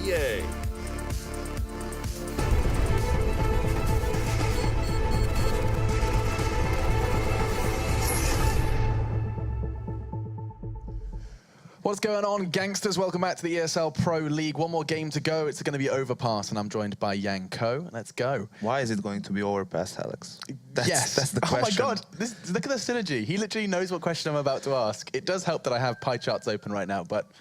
EA. What's going on, gangsters? Welcome back to the ESL Pro League. One more game to go. It's going to be Overpass, and I'm joined by Yanko. Let's go. Why is it going to be Overpass, Alex? That's the question. Oh my god, look at the synergy. He literally knows what question I'm about to ask. It does help that I have pie charts open right now, but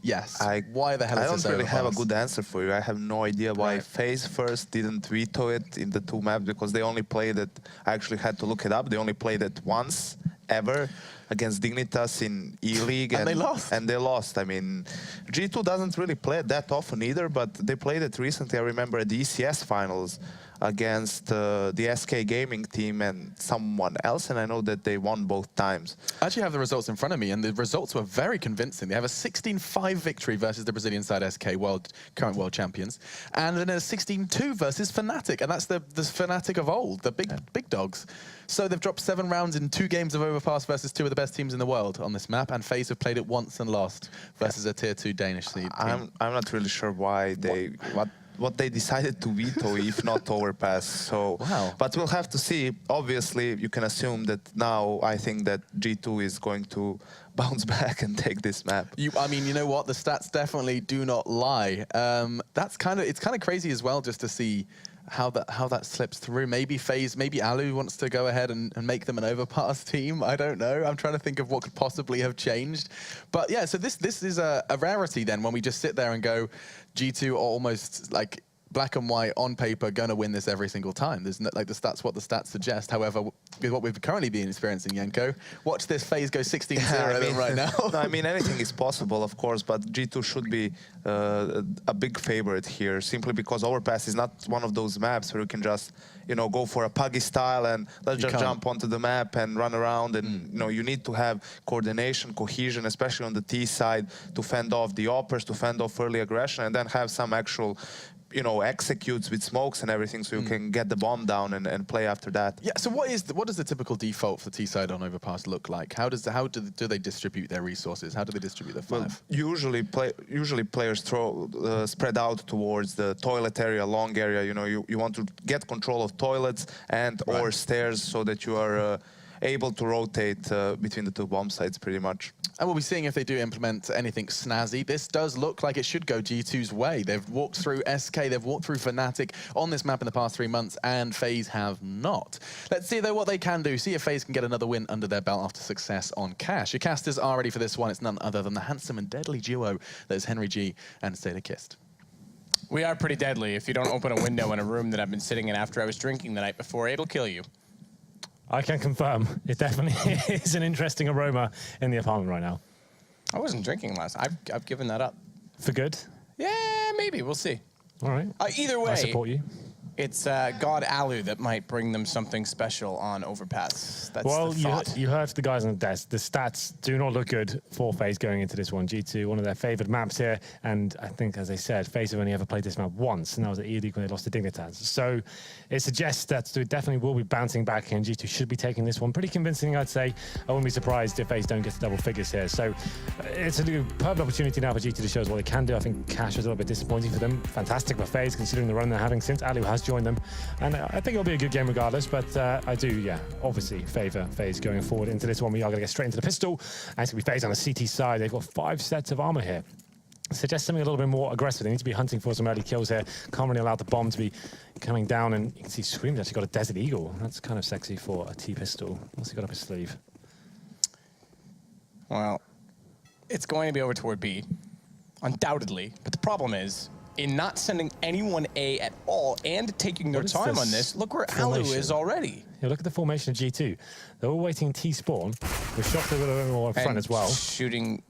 yes. Why the hell is this I don't really Overpass? have a good answer for you. I have no idea why FaZe first didn't veto it in the two maps, because they only played it. I actually had to look it up. They only played it once ever against Dignitas in E-League, and they lost. And they lost. I mean, G2 doesn't really play it that often either, but they played it recently. I remember at the ECS finals against the SK Gaming team and someone else, and I know that they won both times. I actually have the results in front of me, and the results were very convincing. They have a 16-5 victory versus the Brazilian side SK, current world champions, and then a 16-2 versus Fnatic, and that's the Fnatic of old, the big dogs. So they've dropped 7 rounds in 2 games of Overpass versus 2 of the best teams in the world on this map, and FaZe have played it once and lost versus a tier 2 Danish team. I'm not really sure why they what they decided to veto, if not Overpass. So, but we'll have to see. Obviously, you can assume that now I think that G2 is going to bounce back and take this map. I mean, you know what? The stats definitely do not lie. It's kind of crazy as well, just to see how that slips through. Maybe FaZe, maybe Alu wants to go ahead and make them an Overpass team. I don't know. I'm trying to think of what could possibly have changed. But yeah, so this is a rarity then, when we just sit there and go, G2 are almost like black and white on paper going to win this every single time. There's no, like, what the stats suggest. However, with what we've currently been experiencing, Yanko, watch this FaZe go 16-0 right now. No, I mean, anything is possible, of course, but G2 should be a big favorite here, simply because Overpass is not one of those maps where you can just, go for a puggy style and let's just jump onto the map and run around. And you need to have coordination, cohesion, especially on the T side, to fend off the oppers, to fend off early aggression, and then have some actual executes with smokes and everything, so you can get the bomb down and play after that. Yeah, so what does the typical default for the T side on Overpass look like? How do they distribute their resources? How do they distribute their five? Well, usually players spread out towards the toilet area, long area. You want to get control of toilets and or stairs, so that you are able to rotate between the 2 bomb sites pretty much. And we'll be seeing if they do implement anything snazzy. This does look like it should go G2's way. They've walked through SK, they've walked through Fnatic on this map in the past 3 months, and FaZe have not. Let's see, though, what they can do. See if FaZe can get another win under their belt after success on Cash. Your casters are ready for this one. It's none other than the handsome and deadly duo that is Henry G and Seda Kist. We are pretty deadly. If you don't open a window in a room that I've been sitting in after I was drinking the night before, it'll kill you. I can confirm. It definitely is an interesting aroma in the apartment right now. I wasn't drinking last. I've given that up. For good? Yeah, maybe. We'll see. All right. Either way, I support you. It's God Alu that might bring them something special on Overpass. That's well, the thought. you heard the guys on the desk. The stats do not look good for FaZe going into this one. G2, one of their favored maps here. And I think, as I said, FaZe have only ever played this map once, and that was at E-League when they lost to Dignitas. So it suggests that they definitely will be bouncing back, and G2 should be taking this one pretty convincing, I'd say. I wouldn't be surprised if FaZe don't get to double figures here. So it's a perfect opportunity now for G2 to show us what they can do. I think Cash was a little bit disappointing for them. Fantastic for FaZe, considering the run they're having since Alu has joined them. And I think it'll be a good game regardless, but I do, obviously favour FaZe going forward into this one. We are going to get straight into the pistol, and it's going to be FaZe on the CT side. They've got 5 sets of armour here. Suggests something a little bit more aggressive. They need to be hunting for some early kills here. Can't really allow the bomb to be coming down, and you can see Scream's actually got a Desert Eagle. That's kind of sexy for a T-pistol. What's he got up his sleeve? Well, it's going to be over toward B, undoubtedly, but the problem is, in not sending anyone A at all and taking their time on this, look where Alu is already. Yeah, look at the formation of G2. They're all waiting T-spawn. We're shocked a little bit more up front as well. Shooting.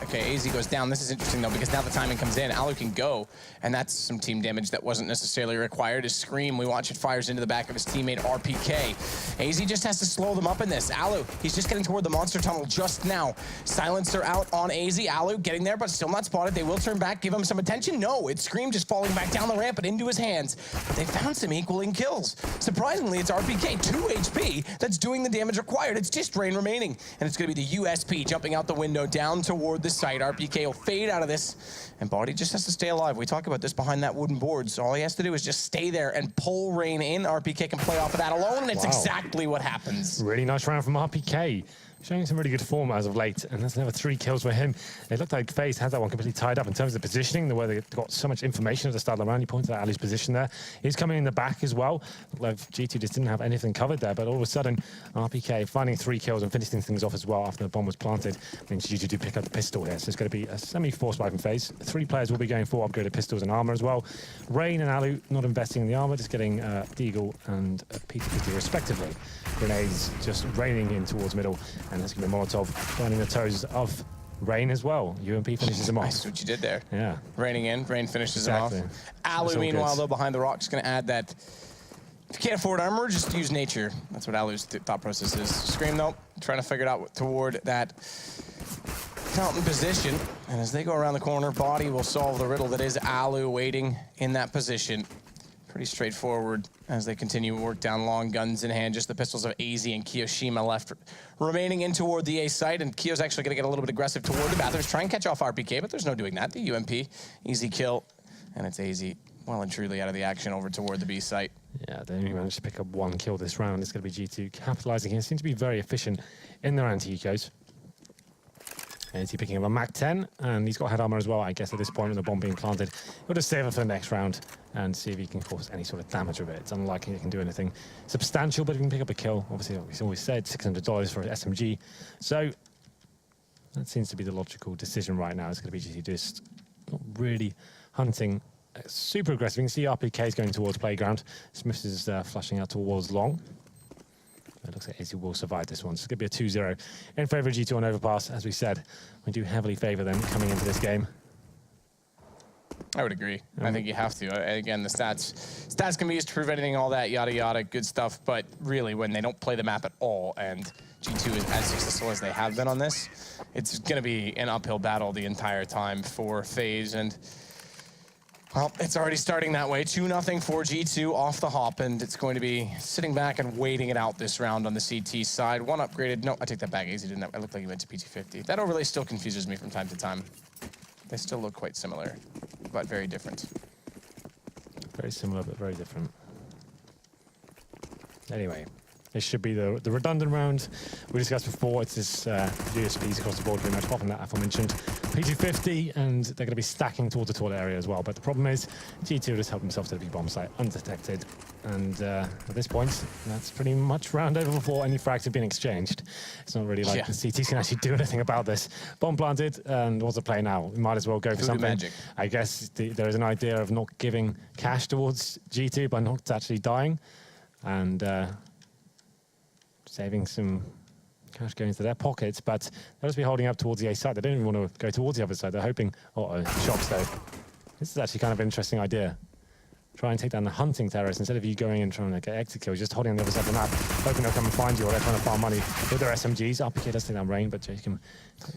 Okay, AZ goes down. This is interesting, though, because now the timing comes in. Alu can go, and that's some team damage that wasn't necessarily required. His Scream, we watch it fires into the back of his teammate, RPK. AZ just has to slow them up in this. Alu, he's just getting toward the monster tunnel just now. Silencer out on AZ. Alu getting there, but still not spotted. They will turn back, give him some attention. No, it's Scream just falling back down the ramp and into his hands. But they found some equaling kills. Surprisingly, it's RPK, 2 HP, that's doing the damage required. It's just Drain remaining, and it's going to be the USP jumping out the window down toward the site. RPK will fade out of this, and Body just has to stay alive. We talk about this behind that wooden board, so all he has to do is just stay there and pull Rain in. RPK can play off of that alone, and it's exactly what happens. Really nice round from RPK. Showing some really good form as of late, and that's another 3 kills for him. It looked like FaZe had that one completely tied up in terms of positioning, the way they got so much information at the start of the round. He pointed out Ali's position there. He's coming in the back as well. Looked like G2 just didn't have anything covered there, but all of a sudden, RPK finding 3 kills and finishing things off as well after the bomb was planted. Means G2 do pick up the pistol here, so it's going to be a semi-forced fight from FaZe. 3 players will be going for upgraded pistols and armor as well. Rain and Alu not investing in the armor, just getting Deagle and P250 respectively. Grenades just raining in towards middle, and that's going to be Molotov burning the toes of Rain as well. UMP finishes him off. Nice what you did there. Yeah. Raining in, Rain finishes him off. Alu, meanwhile, though, behind the rock, is going to add that if you can't afford armor, just use nature. That's what Alu's thought process is. Scream, though, trying to figure it out toward that fountain position. And as they go around the corner, Body will solve the riddle that is Alu waiting in that position. Pretty straightforward as they continue to work down long, guns in hand. Just the pistols of AZ and Kiyoshima left remaining in toward the A site, and Kiyo's actually going to get a little bit aggressive toward the bathrooms, try and catch off RPK, but there's no doing that. The UMP, easy kill, and it's AZ well and truly out of the action over toward the B site. Yeah, they only managed to pick up 1 kill this round. It's going to be G2 capitalizing here. Seems to be very efficient in their anti-ecos. Is he picking up a Mac 10? And he's got head armor as well, I guess, at this point with the bomb being planted. He'll just save it for the next round and see if he can cause any sort of damage with it. It's unlikely he can do anything substantial, but he can pick up a kill. Obviously, like we always said, $600 for an SMG. So that seems to be the logical decision right now. It's going to be GT just not really hunting super aggressive. You can see RPK is going towards playground. Smith is flashing out towards long. It looks like AZ will survive this one. So it's going to be a 2-0 in favor of G2 on Overpass. As we said, we do heavily favor them coming into this game. I would agree. I think you have to. Again, the stats can be used to prove anything, all that, yada, yada, good stuff. But really, when they don't play the map at all, and G2 is as successful as they have been on this, it's going to be an uphill battle the entire time for FaZe. And well, it's already starting that way. 2-0 for G2 off the hop, and it's going to be sitting back and waiting it out this round on the CT side. One upgraded. No, I take that back. AZ didn't. It looked like he went to PT50. That overlay still confuses me from time to time. They still look quite similar, but very different. Very similar, but very different. Anyway, this should be the redundant round we discussed before. It's this USPs across the board, pretty much, apart from that aforementioned P250, and they're going to be stacking towards the toilet area as well. But the problem is, G2 just helped himself to the big bomb site undetected. And at this point, that's pretty much round over before any frags have been exchanged. It's not really like the CTs can actually do anything about this. Bomb planted, and what's the play now? We might as well go for something. Magic. I guess there is an idea of not giving cash towards G2 by not actually dying. And saving some cash going into their pockets, but they'll just be holding up towards the A side. They don't even want to go towards the other side. They're hoping... shops, though. This is actually kind of an interesting idea. Try and take down the hunting terrorists instead of you going and trying to get exit kills, just holding on the other side of the map, hoping they'll come and find you, or they're trying to farm money with their SMGs. RPK does take down Rain, but Jacob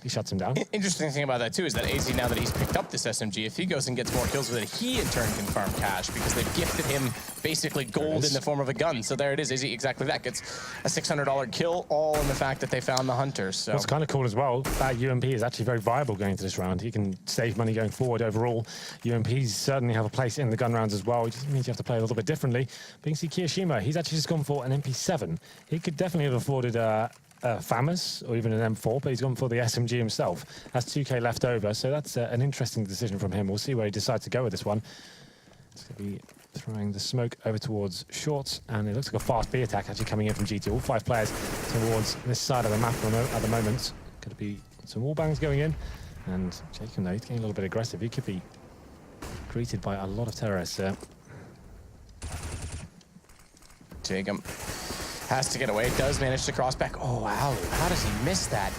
shuts him down. Interesting thing about that, too, is that AZ, now that he's picked up this SMG, if he goes and gets more kills with it, he in turn can farm cash because they've gifted him basically gold in the form of a gun. So there it is, AZ, exactly that. Gets a $600 kill, all in the fact that they found the hunter. So what's kind of cool as well, that UMP is actually very viable going into this round. He can save money going forward overall. UMPs certainly have a place in the gun rounds as well. It just means you have to play a little bit differently. But you can see Kiyoshima, he's actually just gone for an MP7. He could definitely have afforded FAMAS or even an M4, but he's gone for the SMG himself. Has 2K left over, so that's an interesting decision from him. We'll see where he decides to go with this one. It's going to be throwing the smoke over towards shorts, and it looks like a fast B attack actually coming in from G2. All 5 players towards this side of the map at the moment. Going to be some wall bangs going in, and Jacob, though, he's getting a little bit aggressive. He could be greeted by a lot of terrorists there. Jacob has to get away. Does manage to cross back. Oh, wow. How does he miss that?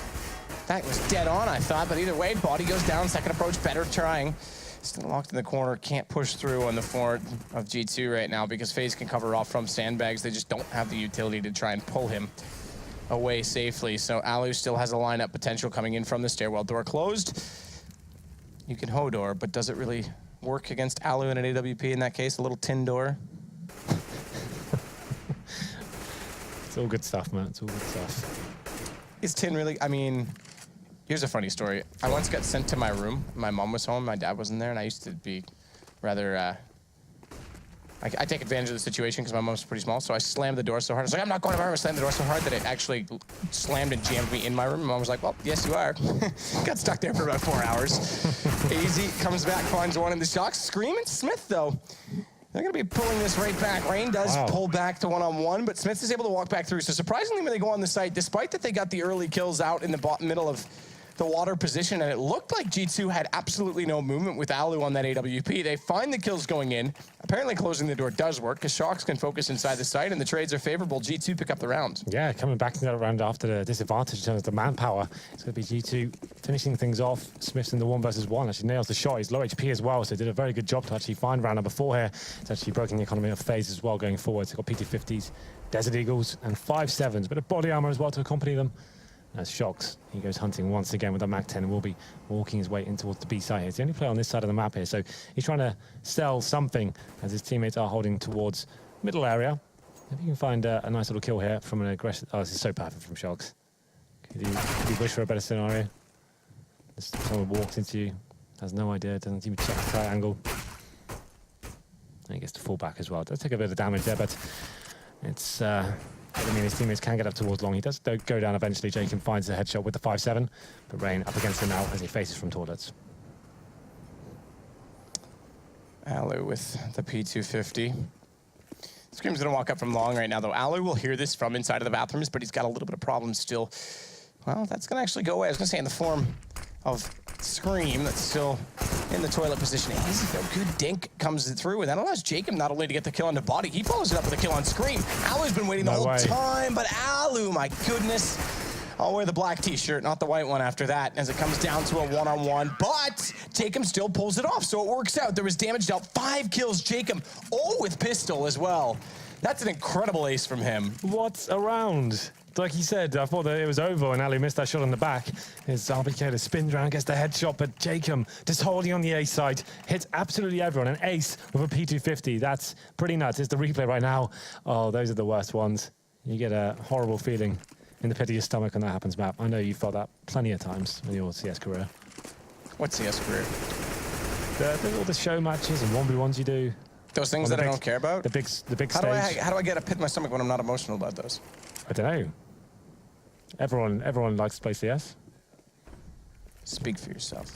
That was dead on, I thought, but either way, Body goes down. Second approach, better trying. Still locked in the corner. Can't push through on the front of G2 right now because FaZe can cover off from sandbags. They just don't have the utility to try and pull him away safely. So Alu still has a lineup potential coming in from the stairwell. Door closed. You can Hodor, but does it really work against Alu and an AWP in that case? A little tin door. It's all good stuff, man. It's all good stuff. Is tin really... I mean, Here's a funny story. I once got sent to my room. My mom was home, my dad wasn't there, and I used to be rather, I take advantage of the situation because my mom's pretty small, so I slammed the door so hard. I was like, I'm not going to my room. I slammed the door so hard that it actually slammed and jammed me in my room. My mom was like, well, yes, you are. Got stuck there for about 4 hours. AZ comes back, finds one in the shocks. Scream and Smith, though. They're going to be pulling this right back. Rain does pull back to one-on-one, but Smith is able to walk back through. So surprisingly, when they go on the site, despite that they got the early kills out in the middle of the water position, and it looked like G2 had absolutely no movement with Alu on that AWP. They find the kills going in. Apparently closing the door does work, because Shox can focus inside the site, and the trades are favorable. G2 pick up the round. Yeah, coming back to that round after the disadvantage in terms of the manpower. It's going to be G2 finishing things off. Smith's in the 1 versus 1. Actually nails the shot. He's low HP as well, so did a very good job to actually find round number 4 here. It's actually broken the economy of FaZe as well going forward. So got PT50s, Desert Eagles, and 5.7s. Bit of body armor as well to accompany them. As Shox, he goes hunting once again with a Mac 10 and will be walking his way in towards the B side here. It's the only player on this side of the map here, so he's trying to sell something as his teammates are holding towards middle area. If you can find a nice little kill here from an aggressive... Oh, this is so perfect from Shox. Could you wish for a better scenario? Someone walks into you, has no idea, doesn't even check the tight angle. And he gets to fall back as well. Does take a bit of damage there, but it's... I mean, his teammates can get up towards long. He does go down eventually. Jacob finds the headshot with the 5.7, but Rain up against him now as he faces from toilets. Alu with the P250. Scream's gonna walk up from long right now, though. Alu will hear this from inside of the bathrooms, but he's got a little bit of problems still. Well, that's gonna actually go away. I was gonna say in the form of Scream that's still in the toilet position. Easy though, good dink comes through, and that allows Jacob not only to get the kill on the body, he follows it up with a kill on Scream. Alu's been waiting the whole time, but Alu, my goodness. I'll wear the black t-shirt, not the white one after that, as it comes down to a one-on-one, but Jacob still pulls it off, so it works out. There was damage dealt, 5 kills, Jacob, with pistol as well. That's an incredible ace from him. What a round. Like he said, I thought that it was over when Ali missed that shot on the back. His RPK spins around, gets the headshot, but Jacob just holding on the ace side, hits absolutely everyone. An ace with a P250. That's pretty nuts. It's the replay right now. Oh, those are the worst ones. You get a horrible feeling in the pit of your stomach when that happens, Matt. I know you felt that plenty of times in your CS career. What CS career? All the show matches and 1v1s you do. Those things that I don't care about? The big stage. How do I get a pit in my stomach when I'm not emotional about those? I don't know. Everyone likes to play CS. Speak for yourself.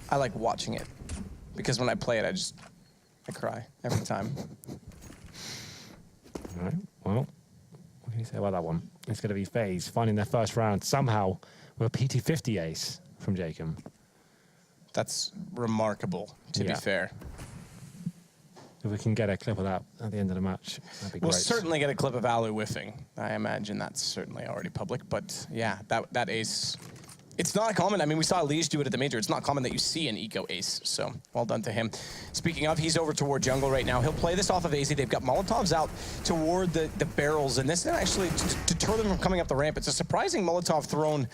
I like watching it, because when I play it, I cry every time. All right, well, what can you say about that one? It's going to be FaZe finding their first round somehow with a PT50 ace from Jacob. That's remarkable, to be fair. If we can get a clip of that at the end of the match, that'd be great. We'll certainly get a clip of Alu whiffing. I imagine that's certainly already public, but yeah, that ace, it's not common. I mean, we saw Lige do it at the major. It's not common that you see an eco ace, so well done to him. Speaking of, he's over toward jungle right now. He'll play this off of AZ. They've got Molotovs out toward the barrels, and this is actually to deter them from coming up the ramp. It's a surprising Molotov thrown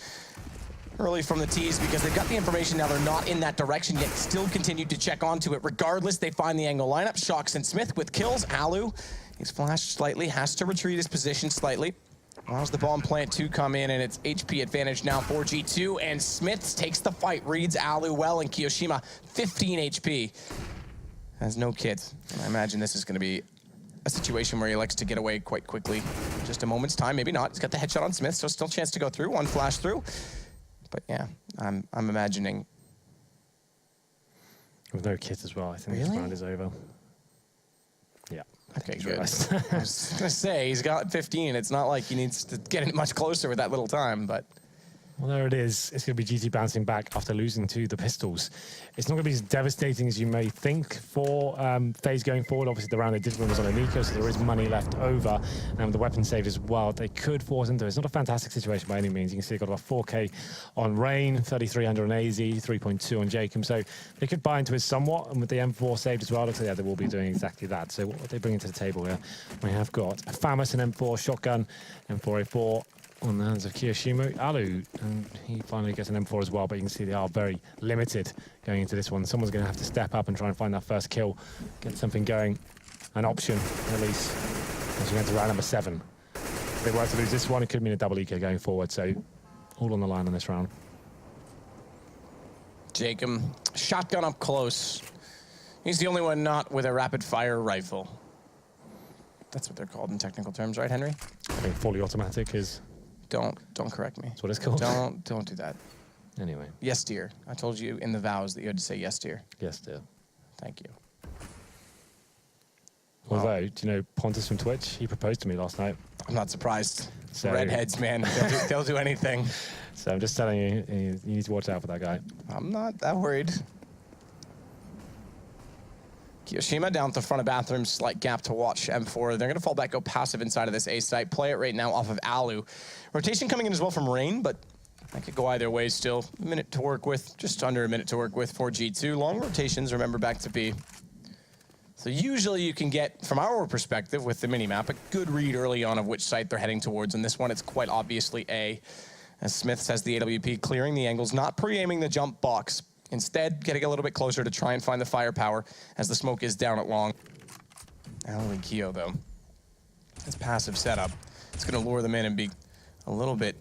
early from the tees because they've got the information now. They're not in that direction yet. Still continue to check onto it. Regardless, they find the angle lineup. Shox and Smith with kills. Alu, he's flashed slightly, has to retreat his position slightly. Allows the bomb plant to come in, and it's HP advantage now for G2, and Smith takes the fight, reads Alu well, and Kiyoshima 15 HP. Has no kids. And I imagine this is going to be a situation where he likes to get away quite quickly. Just a moment's time, maybe not. He's got the headshot on Smith, so still a chance to go through. One flash through. But yeah, I'm imagining. With no kids as well, I think this round is over. Yeah. Okay, good. I was gonna say, he's got 15. It's not like he needs to get it much closer with that little time, but. Well, there it is. It's going to be GT bouncing back after losing to the Pistols. It's not going to be as devastating as you may think for FaZe going forward. Obviously, the round they did win was on Nico, so there is money left over. And the weapon saved as well, they could force into it. It's not a fantastic situation by any means. You can see they've got about 4K on Rain, 3,300 on AZ, 3.2 on Jacob. So they could buy into it somewhat. And with the M4 saved as well, looks like they will be doing exactly that. So what are they bringing to the table here? We have got a FAMAS, an M4 shotgun, M4A4, on the hands of Kiyoshima. Alu, and he finally gets an M4 as well, but you can see they are very limited going into this one. Someone's going to have to step up and try and find that first kill, get something going, an option at least, as we enter round number 7. If they were to lose this one, it could mean a double eco going forward, so all on the line on this round. Jacob, shotgun up close. He's the only one not with a rapid-fire rifle. That's what they're called in technical terms, right, Henry? I think fully automatic is... Don't correct me. That's what it's called. Don't do that. Anyway. Yes, dear. I told you in the vows that you had to say yes, dear. Yes, dear. Thank you. Although, do you know Pontus from Twitch? He proposed to me last night. I'm not surprised. So- Redheads, man. They'll do anything. So I'm just telling you, you need to watch out for that guy. I'm not that worried. Kiyoshima down at the front of bathroom, slight gap to watch M4. They're going to fall back, go passive inside of this A site. Play it right now off of Alu. Rotation coming in as well from Rain, but that could go either way still. A minute to work with, just under a minute to work with for G2. Long rotations, remember, back to B. So usually you can get, from our perspective with the minimap, a good read early on of which site they're heading towards. And this one, it's quite obviously A. As Smith says, the AWP clearing the angles, not pre-aiming the jump box. Instead, getting a little bit closer to try and find the firepower as the smoke is down at long. Alu and Keo, though. This passive setup, it's going to lure them in and be a little bit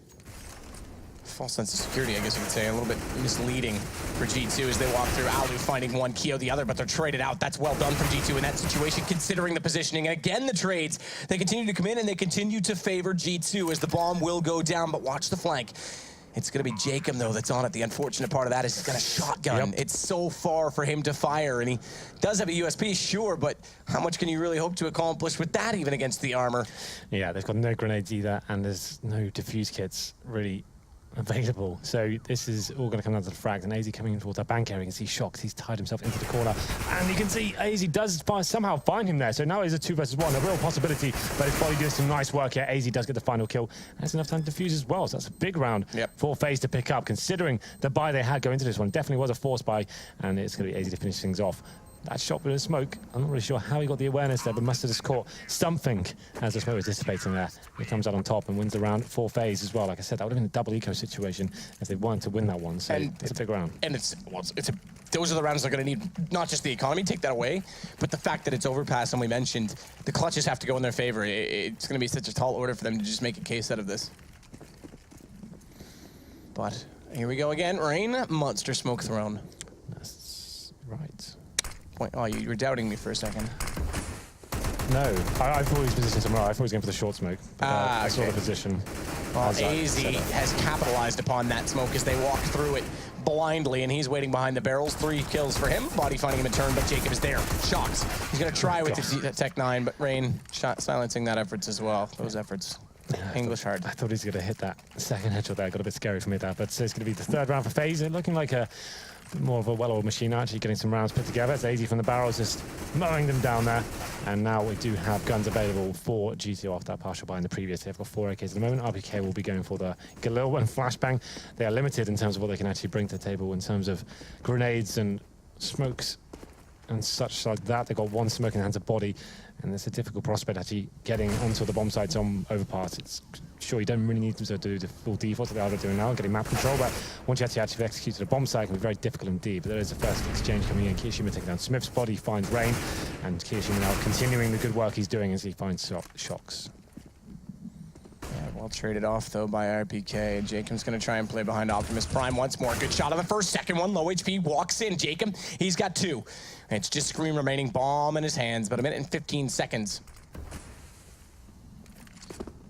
false sense of security, I guess you could say, a little bit misleading for G2 as they walk through. Alu finding one, Keo the other, but they're traded out. That's well done from G2 in that situation, considering the positioning. And again, the trades, they continue to come in and they continue to favor G2 as the bomb will go down, but watch the flank. It's going to be Jacob, though, that's on it. The unfortunate part of that is he's got a shotgun. Yep. It's so far for him to fire, and he does have a USP, sure, but how much can you really hope to accomplish with that, even against the armor? Yeah, they've got no grenades either, and there's no defuse kits really available. So this is all going to come down to the frags, and AZ coming in towards that bank area. You can see Shox, he's tied himself into the corner, and you can see AZ does somehow find him there. So now it's a 2 versus 1, a real possibility, but his body doing some nice work here. AZ does get the final kill, and it's enough time to defuse as well. So that's a big round for FaZe to pick up, considering the buy they had going into this one. Definitely was a force buy, and it's going to be AZ to finish things off. That shot with a smoke, I'm not really sure how he got the awareness there, but must have just caught something as the smoke was dissipating there. He comes out on top and wins the round for FaZe as well. Like I said, that would have been a double eco situation if they wanted to win that one. So it's a big round. And those are the rounds they're going to need, not just the economy, take that away, but the fact that it's Overpass, and we mentioned the clutches have to go in their favor. It's going to be such a tall order for them to just make a case out of this. But here we go again. Rain, monster smoke thrown. That's right. Oh, you were doubting me for a second. No, I thought he was positioned somewhere. I thought he was going for the short smoke. I saw the position. Well, AZ has capitalized upon that smoke as they walk through it blindly, and he's waiting behind the barrels. 3 kills for him. Body finding him a turn, but Jacob is there. Shox. He's going to try with the Tech 9, but Rain silencing that efforts as well. Those efforts. English hard. I thought he was going to hit that second headshot there. Got a bit scary for me there, but it's going to be the 3rd round for FaZe. Looking like a more of a well-oiled machine, actually getting some rounds put together. It's AZ from the barrels, just mowing them down there. And now we do have guns available for GTO after that partial buy in the previous. They've got 4 AKs at the moment. RPK will be going for the Galil and Flashbang. They are limited in terms of what they can actually bring to the table in terms of grenades and smokes and such like that. They've got 1 smoke in the hands of body, and it's a difficult prospect actually getting onto the bomb sites on Overpass. It's sure you don't really need them to do the full default that they are doing now, getting map control, but once you actually execute the bomb site, it can be very difficult indeed. But there is a first exchange coming in. Kiyoshima taking down Smith's body, finds Rain, and Kiyoshima now continuing the good work he's doing as he finds Shox. Yeah, well traded off though by RPK. Jacob's going to try and play behind Optimus Prime once more. Good shot on the first, second one. Low HP walks in. Jacob, he's got 2. It's just Scream remaining, bomb in his hands, but 1 minute and 15 seconds.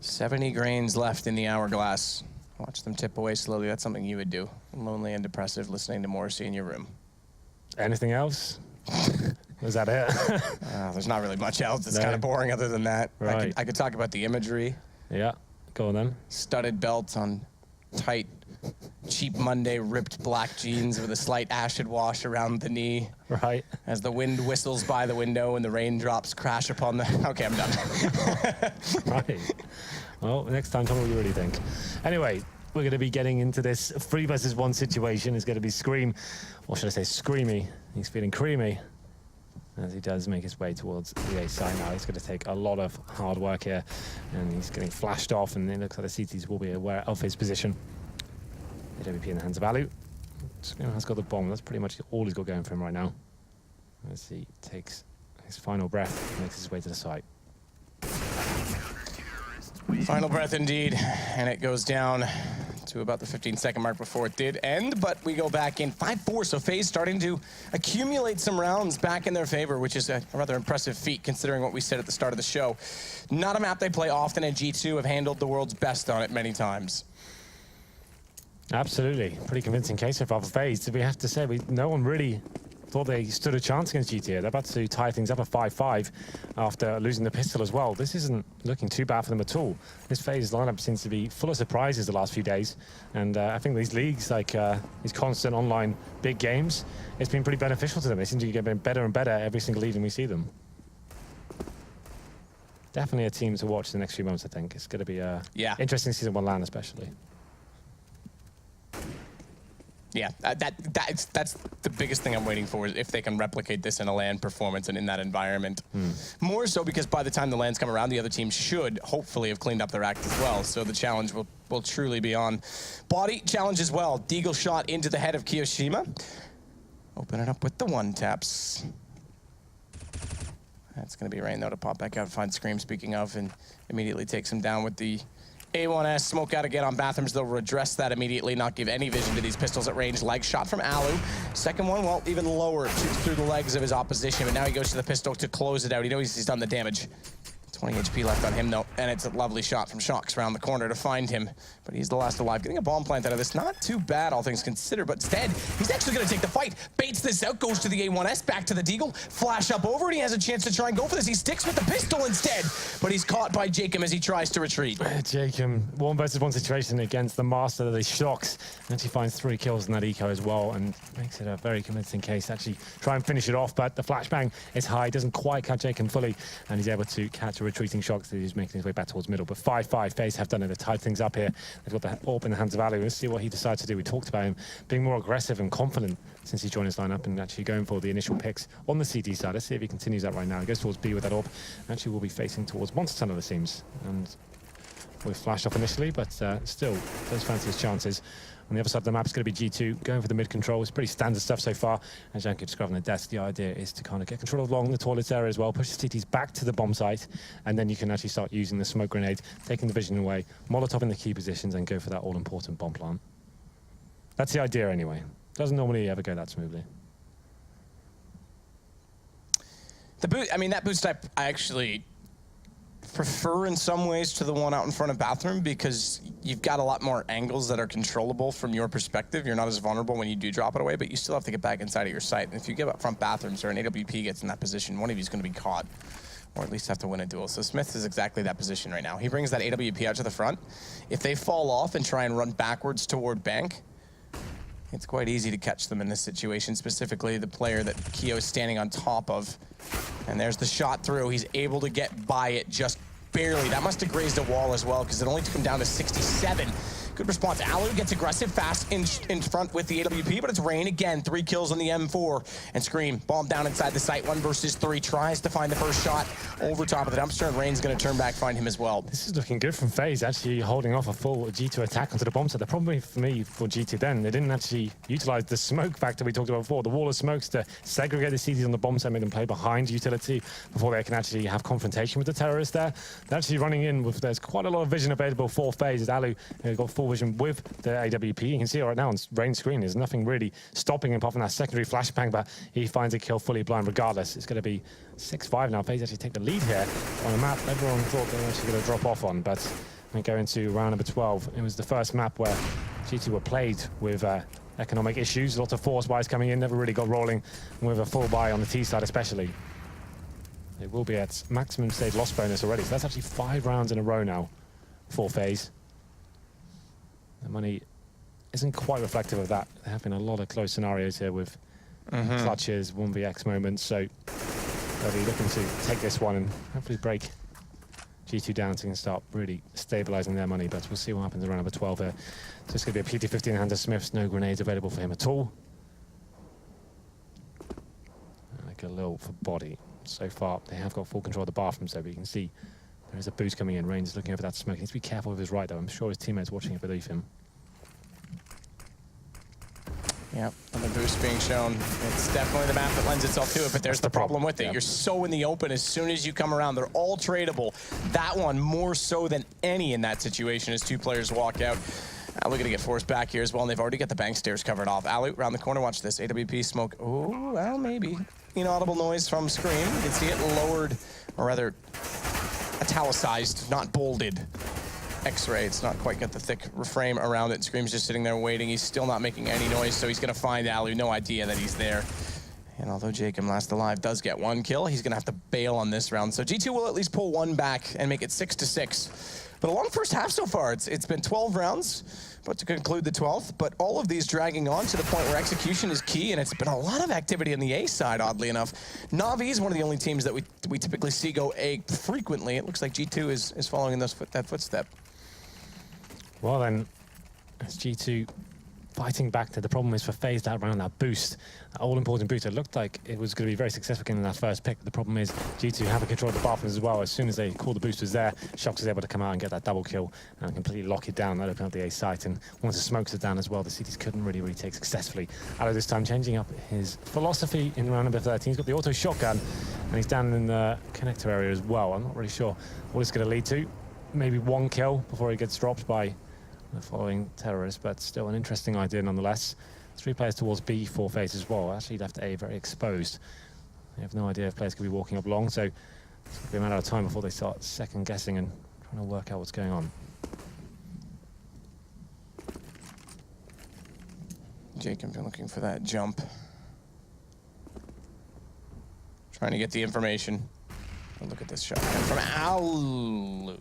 70 grains left in the hourglass. Watch them tip away slowly. That's something you would do. Lonely and depressive, listening to Morrissey in your room. Anything else? Was that it? There's not really much else. It's kind of boring other than that. Right. I could talk about the imagery. Yeah, go on then. Studded belt on tight, cheap Monday ripped black jeans with a slight acid wash around the knee. Right. As the wind whistles by the window and the raindrops crash upon the... Okay, I'm done. Right. Well, next time, tell me what you really think. Anyway, we're going to be getting into this 3 versus 1 situation. It's going to be Scream, or should I say Screamy. He's feeling creamy as he does make his way towards the A side now. He's going to take a lot of hard work here, and he's getting flashed off, and it looks like the CTs will be aware of his position. AWP in the hands of Alu. Scream has got the bomb. That's pretty much all he's got going for him right now. As he takes his final breath and makes his way to the site. Final breath indeed, and it goes down to about the 15-second mark before it did end, but we go back in 5-4, so FaZe starting to accumulate some rounds back in their favor, which is a rather impressive feat considering what we said at the start of the show. Not a map they play often, and G2 have handled the world's best on it many times. Absolutely. Pretty convincing case so far for FaZe. We have to say, no one really thought they stood a chance against GT. They're about to tie things up at 5-5 after losing the pistol as well. This isn't looking too bad for them at all. This FaZe lineup seems to be full of surprises the last few days. And I think these leagues, like these constant online big games, it's been pretty beneficial to them. They seem to get better and better every single evening we see them. Definitely a team to watch the next few months, I think. It's going to be interesting season 1 LAN especially. Yeah, that's the biggest thing I'm waiting for, is if they can replicate this in a LAN performance and in that environment. More so because by the time the LANs come around, the other team should hopefully have cleaned up their act as well. So the challenge will truly be on. Body challenge as well. Deagle shot into the head of Kiyoshima. Open it up with the one taps. That's going to be Rain though to pop back out, find Scream speaking of, and immediately takes him down with the A1S. Smoke out again on Bathrooms. They'll redress that immediately, not give any vision to these pistols at range. Leg shot from Alu. Second one, well, even lower. Shoots through the legs of his opposition, but now he goes to the pistol to close it out. He knows he's done the damage. 20 HP left on him, though, and it's a lovely shot from Shox around the corner to find him. But he's the last alive. Getting a bomb plant out of this, not too bad, all things considered, but instead, he's actually going to take the fight. Baits this out, goes to the A1S, back to the Deagle, flash up over, and he has a chance to try and go for this. He sticks with the pistol instead, but he's caught by Jacob as he tries to retreat. Jacob, 1-versus-1 situation against the master of the Shox. Actually finds 3 kills in that eco as well, and makes it a very convincing case. Actually try and finish it off, but the flashbang is high, doesn't quite catch Jacob fully, and he's able to catch a retreating Shox. He's making his way back towards middle, but 5-5, FaZe have done it. They've tied things up here. They've got the AWP in the hands of Alu. Let's see what he decides to do. We talked about him being more aggressive and confident since he joined his lineup and actually going for the initial picks on the CT side. Let's see if he continues that right now. He goes towards B with that AWP. Actually, we'll be facing towards Monster Tunnel, it seems. And we've flashed off initially, but still, does fancy his chances. On the other side of the map, it's going to be G2 going for the mid control. It's pretty standard stuff so far. And Jank keeps grabbing the desk. The idea is to kind of get control along the toilets area as well, push the CTs back to the bomb site, and then you can actually start using the smoke grenade, taking the vision away, Molotov in the key positions, and go for that all-important bomb plant. That's the idea anyway. Doesn't normally ever go that smoothly. The boot, I mean, that boost type, I actually prefer in some ways to the one out in front of Bathroom, because you've got a lot more angles that are controllable from your perspective. You're not as vulnerable when you do drop it away, but you still have to get back inside of your sight. And if you give up front Bathrooms or an AWP gets in that position, one of you is going to be caught, or at least have to win a duel. So Smith is exactly that position right now. He brings that AWP out to the front. If they fall off and try and run backwards toward bank, it's quite easy to catch them in this situation, specifically the player that Keo is standing on top of. And there's the shot through. He's able to get by it just barely. That must have grazed a wall as well, because it only took him down to 67. Good response. Alu gets aggressive fast in front with the AWP, but it's Rain again. 3 kills on the M4. And Scream, bomb down inside the site. 1 versus 3. Tries to find the first shot over top of the dumpster, and Rain's going to turn back, find him as well. This is looking good from FaZe, actually holding off a full G2 attack onto the bomb site. The problem for me for G2 then, they didn't actually utilize the smoke factor we talked about before. The wall of smokes to segregate the CTs on the bomb site, make them play behind utility before they can actually have confrontation with the terrorists there. They're actually running in with, there's quite a lot of vision available for FaZe. As Alu got full vision with the AWP. You can see it right now on Rain's screen. There's nothing really stopping him apart from that secondary flashbang, but he finds a kill fully blind regardless. It's going to be 6-5 now. FaZe actually take the lead here on a map everyone thought they were actually going to drop off on, but we go into round number 12. It was the first map where G2 were played with economic issues. Lots of force buys coming in, never really got rolling with a full buy on the T side especially. It will be at maximum stage loss bonus already, so that's actually 5 rounds in a row now for FaZe. The money isn't quite reflective of that. There have been a lot of close scenarios here with clutches, 1vx moments, so they'll be looking to take this one and hopefully break G2 down so they can start really stabilizing their money, but we'll see what happens around number 12 here. So it's going to be a PT-50 in the hands of Smiths, no grenades available for him at all. Like a little for body. So far, they have got full control of the bathroom, so you can see there is a boost coming in. Rain's looking over that smoke. He needs to be careful with his right, though. I'm sure his teammates watching it believe him. Yep, and the boost being shown. It's definitely the map that lends itself to it, but there's the problem with it. Yep. You're so in the open as soon as you come around. They're all tradable. That one more so than any in that situation as 2 players walk out. Alu gonna get forced back here as well, and they've already got the bank stairs covered off. Alu, around the corner, watch this. AWP smoke. Oh, well, maybe. Inaudible noise from Scream. You can see it lowered, or rather, italicized, not bolded. X-ray, it's not quite got the thick frame around it. Scream's just sitting there waiting. He's still not making any noise, so he's gonna find Alu. No idea that he's there. And although Jacob last alive does get 1 kill, he's gonna have to bail on this round. So G2 will at least pull 1 back and make it 6-6. But a long first half so far. It's been 12 rounds, but to conclude the 12th. But all of these dragging on to the point where execution is key, and it's been a lot of activity on the A side, oddly enough. Na'Vi is one of the only teams that we typically see go A frequently. It looks like G2 is following in that footstep. Well then, it's G2 fighting back to the problem is for FaZe that round, that boost, that all-important boost. It looked like it was going to be very successful in that first pick. The problem is G2 have a control of the bathrooms as well. As soon as they call the boost was there, Shox was able to come out and get that double kill and completely lock it down. That opened up the A site, and once the smokes are down as well, the cities couldn't really retake successfully. Alu this time changing up his philosophy in round number 13. He's got the auto shotgun, and he's down in the connector area as well. I'm not really sure what it's going to lead to. Maybe 1 kill before he gets dropped by the following terrorists, but still an interesting idea nonetheless. 3 players towards B for FaZe as well. Actually left A very exposed. They have no idea if players could be walking up long, so it's going to be a matter of time before they start second guessing and trying to work out what's going on. Jacob been looking for that jump. Trying to get the information. Oh, look at this shot from Alu.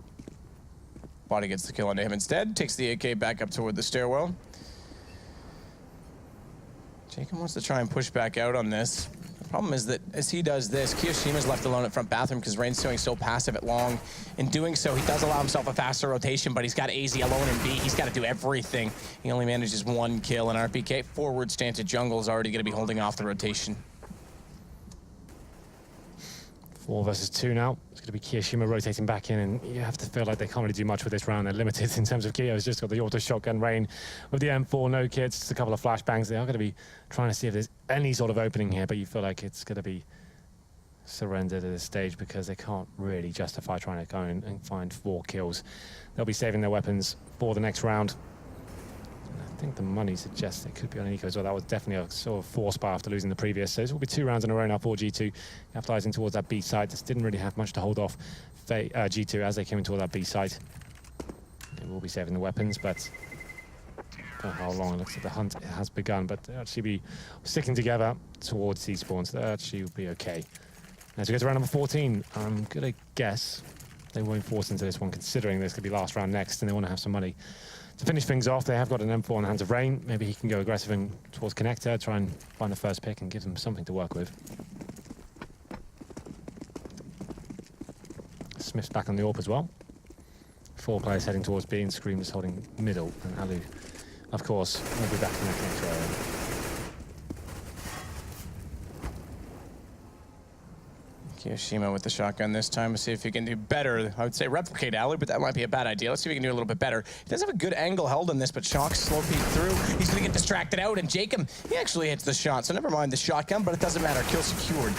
Body gets the kill onto him instead. Takes the AK back up toward the stairwell. Jacob wants to try and push back out on this. The problem is that as he does this, Kiyoshima's left alone at front bathroom because Rain's doing so passive at long. In doing so, he does allow himself a faster rotation, but he's got AZ alone in B. He's got to do everything. He only manages 1 kill, and RPK forward stance at jungle is already going to be holding off the rotation. 4 versus 2 now. It's going to be Kiyoshima rotating back in, and you have to feel like they can't really do much with this round. They're limited in terms of Kiyo. He's just got the auto shotgun. Rain with the M4, no kits, just a couple of flashbangs. They are going to be trying to see if there's any sort of opening here, but you feel like it's going to be surrendered at this stage because they can't really justify trying to go in and find 4 kills. They'll be saving their weapons for the next round. I think the money suggests it could be on Eco as well. That was definitely a sort of force buy after losing the previous. So this will be 2 rounds in a row now for G2. Capitalizing towards that B site. Just didn't really have much to hold off G2 as they came into that B site. They will be saving the weapons, but how long it looks like the hunt has begun. But they'll actually be sticking together towards these spawns. They'll actually be okay. As we get to round number 14, I'm going to guess they won't force into this one, considering this could be last round next, and they want to have some money. To finish things off, they have got an M4 in the hands of Rain. Maybe he can go aggressive and towards Connector, try and find the first pick and give them something to work with. Smith's back on the AWP as well. 4 players heading towards B, and Scream is holding middle. And Alu, of course, will be back in the connector area. Kiyoshima with the shotgun this time. We'll see if he can do better. I would say replicate Alu, but that might be a bad idea. Let's see if he can do a little bit better. He does have a good angle held on this, but Shox slow peek through. He's going to get distracted out, and Jacob, he actually hits the shot. So never mind the shotgun, but it doesn't matter. Kill secured.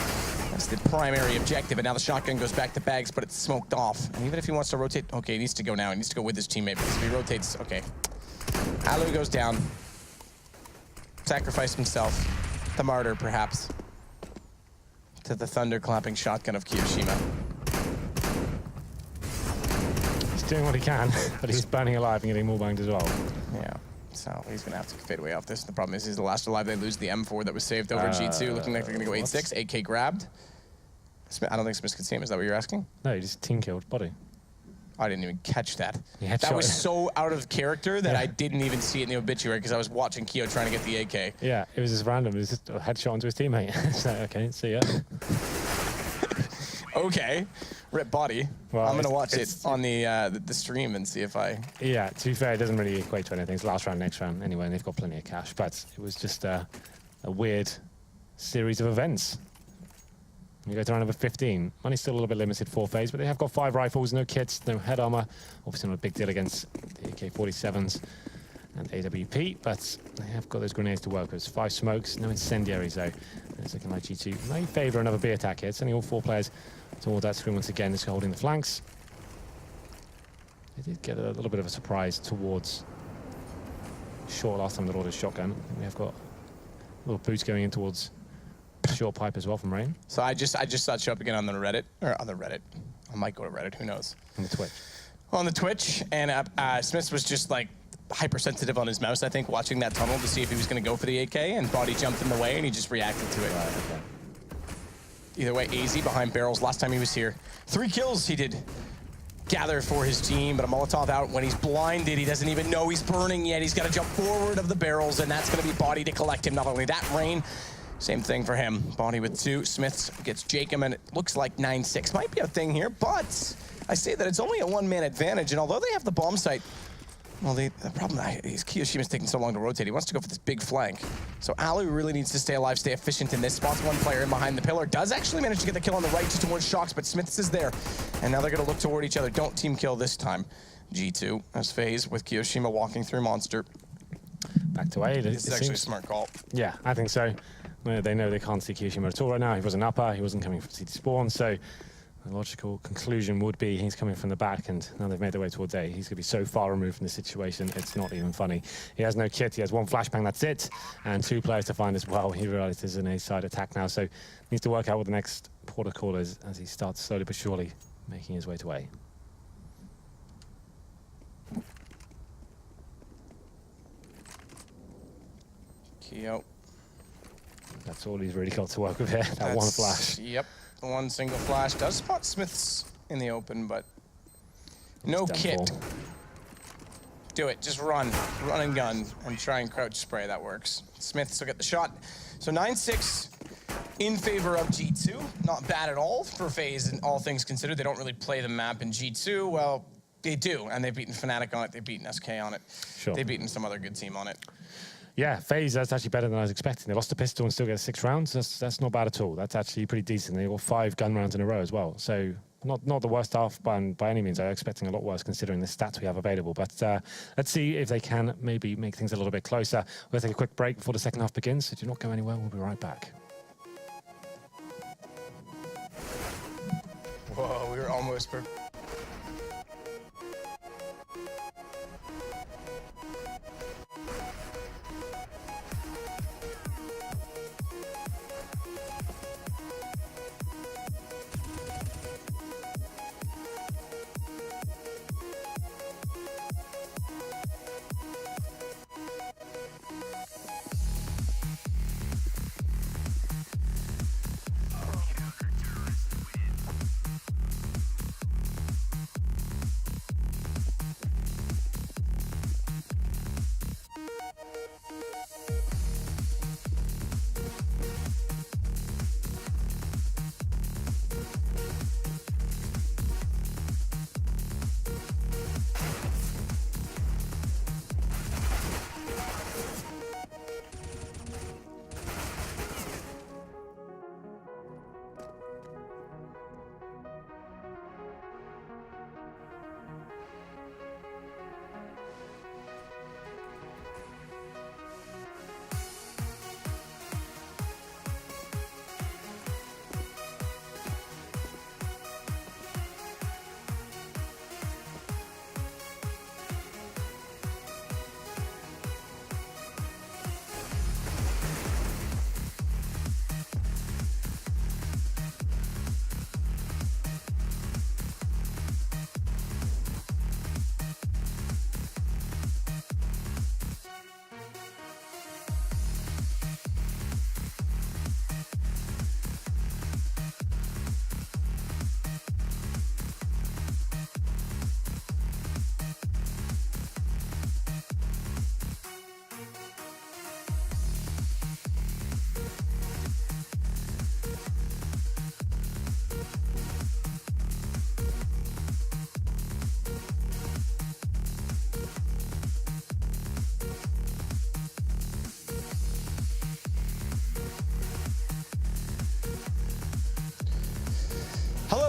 That's the primary objective, and now the shotgun goes back to bags, but it's smoked off. And even if he wants to rotate, okay, he needs to go now. He needs to go with his teammate, because if he rotates, okay. Alu goes down. Sacrificed himself. The martyr, perhaps. To the thunderclapping shotgun of Kiyoshima. He's doing what he can, but he's burning alive and getting more banged as well. Yeah, so he's gonna have to fade away off this. The problem is he's the last alive. They lose the M4 that was saved over G2, looking like they're gonna go 8-6. AK grabbed. I don't think Smith could see him. Is that what you're asking? No, he just team killed body. I didn't even catch that. Yeah, that was so out of character that I didn't even see it in the obituary because I was watching Kyo trying to get the AK. Yeah, it was just random. It was just a headshot onto his teammate. So, okay, see ya. Okay, rip body. Well, I'm gonna watch it on the stream and see if I. Yeah, to be fair, it doesn't really equate to anything. It's last round, next round anyway, and they've got plenty of cash. But it was just a weird series of events. You go to round number 15. Money's still a little bit limited for FaZe, but they have got 5 rifles, no kits, no head armor. Obviously not a big deal against the AK-47s and AWP, but they have got those grenades to work with. 5 smokes, no incendiaries though. It's looking like G2 may favor another B attack here. Sending all 4 players toward that screen once again, just holding the flanks. They did get a little bit of a surprise towards short last time they ordered shotgun. We have got a little boost going in towards short pipe as well from Rain. So I just saw it show up again on the Reddit, or on the Reddit. I might go to Reddit, who knows? On the Twitch. On the Twitch, and Smith was just like hypersensitive on his mouse, I think, watching that tunnel to see if he was going to go for the AK, and Body jumped in the way, and he just reacted to it. Right, okay. Either way, AZ behind barrels. Last time he was here, 3 kills he did gather for his team, but a Molotov out when he's blinded. He doesn't even know he's burning yet. He's got to jump forward of the barrels, and that's going to be Body to collect him. Not only that, Rain, same thing for him. Body with 2. Smiths gets Jacob, and it looks like 9-6 might be a thing here, but I say that it's only a 1-man advantage, and although they have the bomb site, well, the problem is Kiyoshima's taking so long to rotate. He wants to go for this big flank. So Alu really needs to stay alive, stay efficient in this spot. One player in behind the pillar does actually manage to get the kill on the right just towards Shocks, but Smiths is there. And now they're going to look toward each other. Don't team kill this time. G2 as FaZe with Kiyoshima walking through Monster. Back to A. This is actually a smart call. Yeah, I think so. They know they can't see Kiyoshima at all right now. He wasn't upper. He wasn't coming from CT spawn. So the logical conclusion would be he's coming from the back, and now they've made their way towards A. He's going to be so far removed from the situation, it's not even funny. He has no kit. He has 1 flashbang, that's it. And 2 players to find as well. He realizes an A-side attack now, so needs to work out what the next protocol is as he starts slowly but surely making his way to A. Kyo. That's all he's really got to work with here, that 1 flash. Yep, 1 single flash. Does spot Smiths in the open, but no kit. Do it, just run and gun, and try and crouch spray, that works. Smiths will get the shot. So 9-6 in favor of G2. Not bad at all for FaZe, and all things considered. They don't really play the map in G2. Well, they do, and they've beaten Fnatic on it, they've beaten SK on it. Sure. They've beaten some other good team on it. Yeah, FaZe, that's actually better than I was expecting. They lost the pistol and still get 6 rounds. That's not bad at all. That's actually pretty decent. They got 5 gun rounds in a row as well. So not the worst half by any means. I was expecting a lot worse considering the stats we have available. But let's see if they can maybe make things a little bit closer. We'll take a quick break before the second half begins. So do not go anywhere. We'll be right back. Whoa, we were almost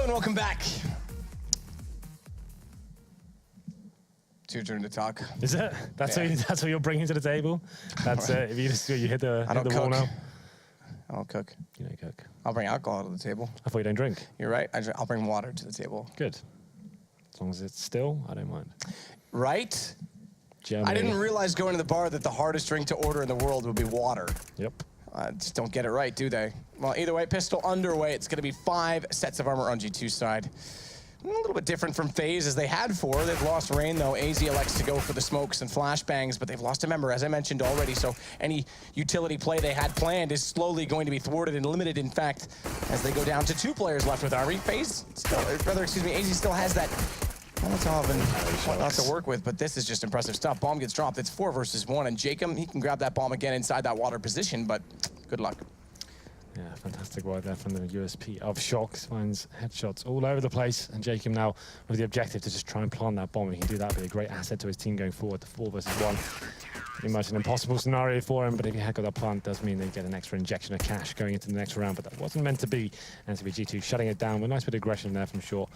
and welcome back. It's your turn to talk. Is it? That's what you're bringing to the table? That's if you hit the wall now. I don't cook. You don't cook. I'll bring alcohol to the table. I thought you don't drink. You're right. I'll bring water to the table. Good. As long as it's still, I don't mind. Right? Germany. I didn't realize going to the bar that the hardest drink to order in the world would be water. Yep. Just don't get it right, do they? Well, either way, pistol underway. It's going to be 5 sets of armor on G2 side. A little bit different from FaZe as they had 4. They've lost Rain, though. AZ elects to go for the smokes and flashbangs, but they've lost a member, as I mentioned already, so any utility play they had planned is slowly going to be thwarted and limited, in fact, as they go down to 2 players left with Army. FaZe still, rather, excuse me, AZ still has that Molotov and whatnot to work with, but this is just impressive stuff. Bomb gets dropped. It's 4 versus 1, and Jacob, he can grab that bomb again inside that water position, but good luck. Yeah, fantastic work there from the USP of Shox. Finds headshots all over the place. And Jacob now with the objective to just try and plant that bomb. He can do that, be a great asset to his team going forward. The 4 versus 1. Pretty much an impossible scenario for him, but if he had got that plant, does mean they get an extra injection of cash going into the next round. But that wasn't meant to be. And to be G2 shutting it down with a nice bit of aggression there from Short.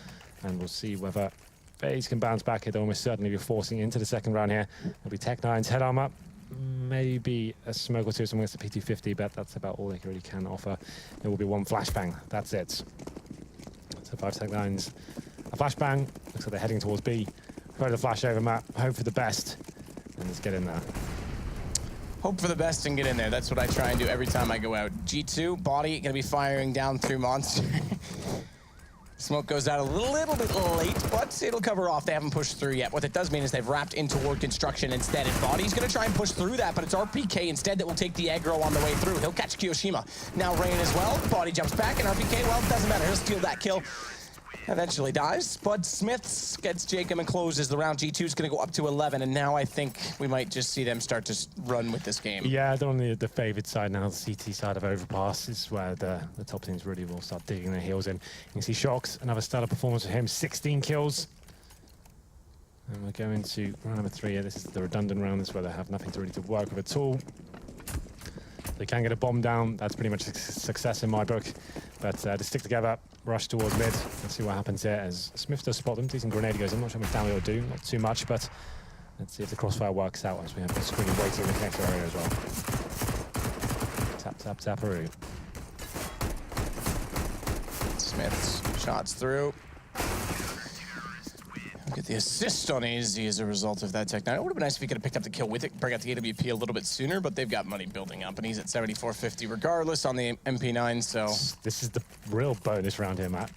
And we'll see whether FaZe can bounce back here. They'll almost certainly be forcing into the second round here. It'll be Tech9's head armor. Maybe a smoke or two, someone gets the P250, but that's about all they really can offer. There will be 1 flashbang. That's it. So 5 Tech9s. A flashbang. Looks like they're heading towards B. Throw the flash over map. Hope for the best. And let's get in there. Hope for the best and get in there. That's what I try and do every time I go out. G2, body, going to be firing down through Monster. Smoke goes out a little bit late, but it'll cover off. They haven't pushed through yet. What that does mean is they've wrapped in toward construction instead. And Body's going to try and push through that, but it's RPK instead that will take the aggro on the way through. He'll catch Kiyoshima. Now Rain as well. Body jumps back, and RPK, well, it doesn't matter. He'll steal that kill. Eventually dies. Bud Smiths gets Jacob and closes the round. G2's going to go up to 11, and now I think we might just see them start to run with this game. Yeah, they're on the favored side now. The CT side of Overpass is where the top teams really will start digging their heels in. You can see Shox, another stellar performance for him, 16 kills. And we're going to round number 3 here. This is the redundant round. This is where they have nothing to really to work with at all. They can get a bomb down. That's pretty much a success in my book. But to stick together, rush towards mid. Let's see what happens here as Smith does spot them. Decent grenade goes. I'm not sure how much damage it'll do. Not too much, but let's see if the crossfire works out as we have the screen waiting in the connector area as well. Tap, tap, taparoo. Smith's shots through. Get the assist on AZ as a result of that Tech9. It would have been nice if he could have picked up the kill with it, bring out the AWP a little bit sooner, but they've got money building up, and he's at 7450 regardless on the MP9, so... This is the real bonus round here, Matt.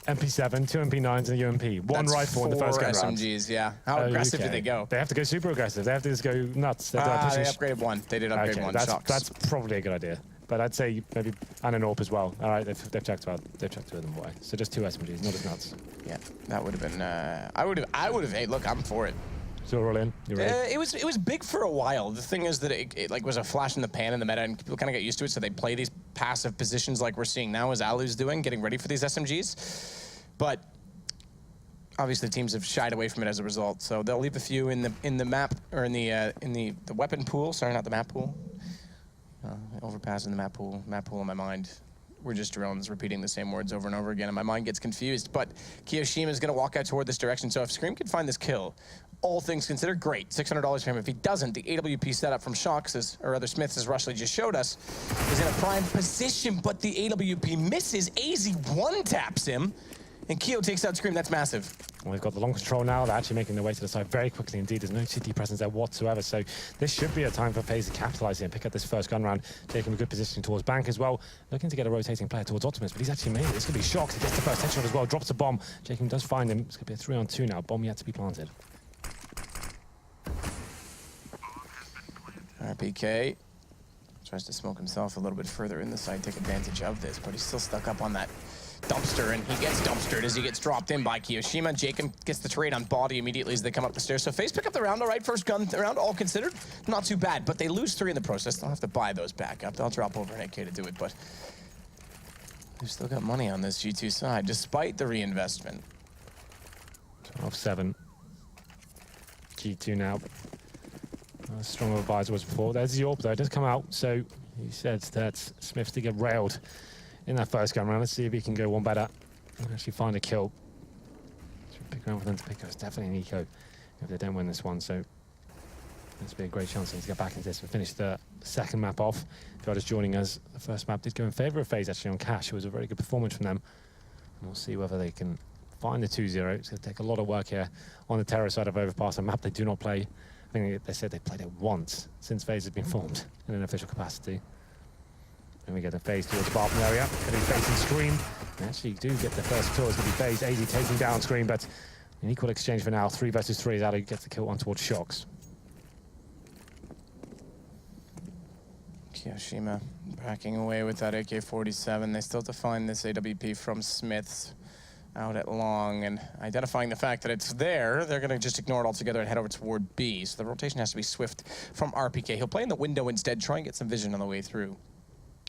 MP7, 2 MP9s and a UMP. One rifle in the first game round. SMGs, yeah. How aggressive did they go? They have to go super aggressive. They have to just go nuts. They upgraded 1. They did upgrade 1. That's probably a good idea. But I'd say maybe and an AWP as well. All right, they've checked 2 of them away. So just 2 SMGs, not as nuts. Yeah, that would have been. I would have. Hey, look, I'm for it. So roll in. You ready? It was big for a while. The thing is that it like was a flash in the pan in the meta, and people kind of get used to it. So they play these passive positions like we're seeing now, as Alu's doing, getting ready for these SMGs. But obviously, teams have shied away from it as a result. So they'll leave a few in the map or in the weapon pool. Sorry, not the map pool. Overpass in the map pool in my mind. We're just drones repeating the same words over and over again, and my mind gets confused. But Kiyoshima is going to walk out toward this direction, so if Scream can find this kill, all things considered, great. $600 for him. If he doesn't, the AWP setup from Shox, or other Smiths, as Rushley just showed us, is in a prime position, but the AWP misses. AZ one-taps him, and Keo takes out Scream. That's massive. Well, we've got the long control now. They're actually making their way to the side very quickly indeed. There's no CT presence there whatsoever. So this should be a time for FaZe to capitalize here and pick up this first gun round, taking a good position towards Bank as well. Looking to get a rotating player towards Optimus, but he's actually made it. It's going to be Shox. He gets the first headshot as well, drops a bomb. Jacob does find him. It's going to be a 3-on-2 now. Bomb yet to be planted. RPK tries to smoke himself a little bit further in the side, take advantage of this, but he's still stuck up on that dumpster, and he gets dumpstered as he gets dropped in by Kiyoshima. Jacob gets the trade on body immediately as they come up the stairs. So FaZe pick up the round, all right. First gun round, all considered. Not too bad, but they lose 3 in the process. They'll have to buy those back up. They'll drop over an AK to do it, but they've still got money on this G2 side, despite the reinvestment. 12-7. G2 now. Strong of a visor was before. There's the AWP though. It does come out, so he said that Smith did get railed in that first gun round. Let's see if he can go one better and actually find a kill. Should pick around for them to pick up. It's definitely an eco if they don't win this one. So this will be a great chance for them to get back into this. We finished the second map off. If you're just joining us, the first map did go in favor of FaZe actually on Cash. It was a very good performance from them. And we'll see whether they can find the 2-0. It's going to take a lot of work here on the terror side of Overpass, a map they do not play I think they said they played it once since FaZe has been formed in an official capacity. And we get a FaZe towards the bottom area. Getting FaZe in Scream. They actually do get the first kill. It's going to be FaZe. AZ taking down Scream, but an equal exchange for now. 3 versus 3 as Ali gets the kill on towards Shox. Kiyoshima backing away with that AK-47. They still have to find this AWP from Smiths out at long, and identifying the fact that it's there, they're going to just ignore it altogether and head over toward B. So the rotation has to be swift from RPK. He'll play in the window instead, try and get some vision on the way through.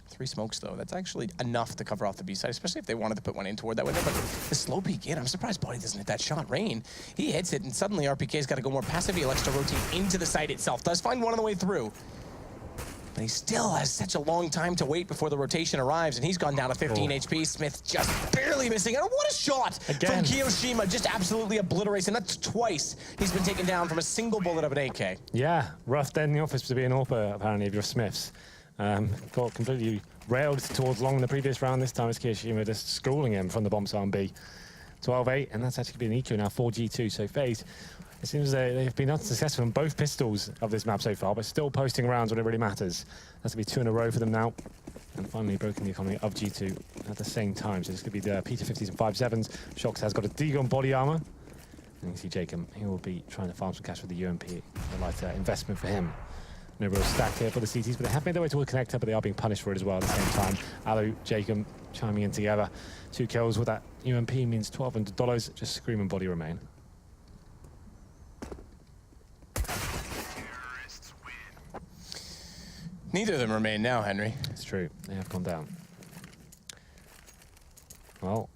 3 smokes, though. That's actually enough to cover off the B side, especially if they wanted to put one in toward that window. But the slow peek in, I'm surprised Body doesn't hit that shot. Rain, he hits it, and suddenly RPK's got to go more passive. He elects to rotate into the site itself. Does find one on the way through. But he still has such a long time to wait before the rotation arrives, and he's gone down to 15 HP. Smith just barely missing. And what a shot from Kiyoshima. Just absolutely obliterates, and that's twice he's been taken down from a single bullet of an AK. Yeah, rough day in the office to be an AWP, apparently, if you're Smiths. Got completely railed towards long in the previous round. This time it's Kiyoshima just schooling him from the bomb site on B. 12-8, and that's actually been an EQ now, 4G2. So FaZe, it seems they've been unsuccessful on both pistols of this map so far, but still posting rounds when it really matters. That's going to be 2 in a row for them now. And finally broken the economy of G2 at the same time. So this could be the P250s and 5.7s. Shox has got a Deagle on body armor. And you can see Jacob, he will be trying to farm some cash with the UMP. A light investment for him. No real stack here for the CTs, but they have made their way toward connector, but they are being punished for it as well at the same time. Alu, Jacob chiming in together. 2 kills with that UMP means $1,200. Just Scream and Body remain. Neither of them remain now, Henry. It's true. They have gone down. Well,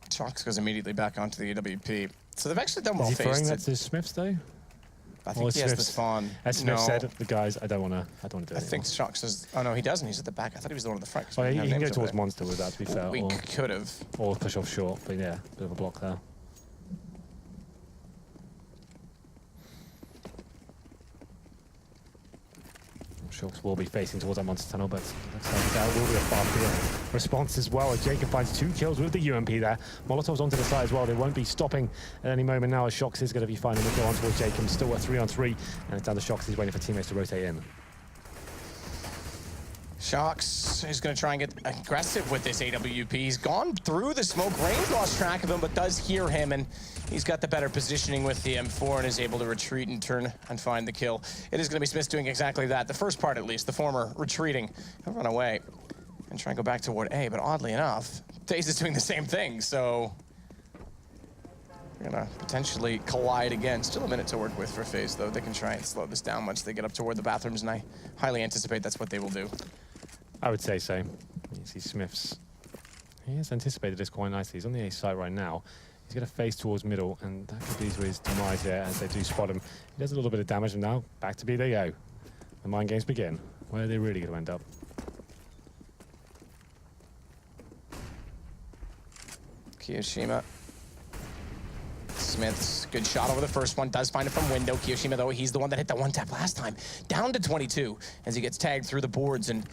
Shox goes immediately back onto the AWP. So they've actually done well. Is he throwing that to Smiths though? I think he has the spawn. As Smith said, the guys, I don't want to do it. I think Shox says, oh no, he doesn't. He's at the back. I thought he was the one at the front. Well, he can go towards Monster with that, to be fair. We could have. Or push off short, but yeah, bit of a block there. Shox will be facing towards that monster tunnel, but looks like that will be a far response as well. As Jacob finds 2 kills with the UMP there. Molotov's onto the side as well. They won't be stopping at any moment now, as Shox is going to be finding the kill on towards Jacob. Still a 3-on-3, and it's down to Shox. He's waiting for teammates to rotate in. Shox is going to try and get aggressive with this AWP. He's gone through the smoke. Rain's lost track of him, but does hear him, and he's got the better positioning with the M4 and is able to retreat and turn and find the kill. It is going to be Smith doing exactly that. The first part, at least, the former retreating. He'll run away and try and go back toward A, but oddly enough, FaZe is doing the same thing, so we're going to potentially collide again. Still a minute to work with for FaZe, though. They can try and slow this down once they get up toward the bathrooms, and I highly anticipate that's what they will do. I would say so. You see Smiths. He has anticipated this quite nicely. He's on the A side right now. He's going to face towards middle, and that could be to his demise here as they do spot him. He does a little bit of damage, and now back to B they go. The mind games begin. Where are they really going to end up? Kiyoshima. Smith's good shot over the first one. Does find it from window. Kiyoshima, though, he's the one that hit the 1-tap last time. Down to 22 as he gets tagged through the boards, and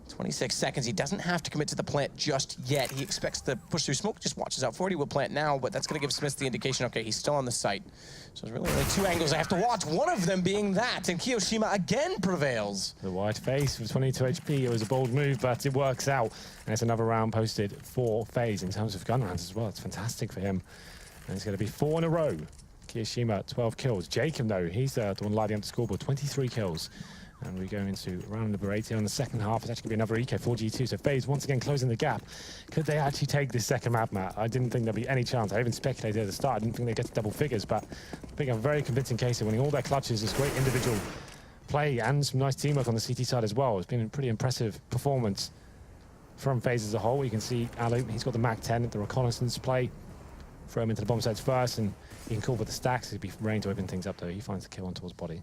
26 seconds. He doesn't have to commit to the plant just yet. He expects to push through smoke, just watches out for it. He will plant now, but that's going to give Smith the indication, okay, he's still on the site. So there's really only 2 angles I have to watch, one of them being that, and Kiyoshima again prevails. The white face with 22 HP. It was a bold move, but it works out. And it's another round posted for FaZe in terms of gun rounds as well. It's fantastic for him. And it's going to be 4 in a row. Kiyoshima, 12 kills. Jacob, though, he's the one lighting up the scoreboard, 23 kills. And we go into round number 8 here in the second half. It's actually going to be another EK, 4G2. So FaZe once again closing the gap. Could they actually take this second map, Matt? I didn't think there'd be any chance. I even speculated at the start. I didn't think they'd get to double figures, but I think a very convincing case of winning all their clutches. This great individual play and some nice teamwork on the CT side as well. It's been a pretty impressive performance from FaZe as a whole. You can see Alu, he's got the MAC-10 at the reconnaissance play. Throw him into the bomb sites first, and he can call for the stacks. It'd be Rain to open things up, though. He finds the kill on towards body.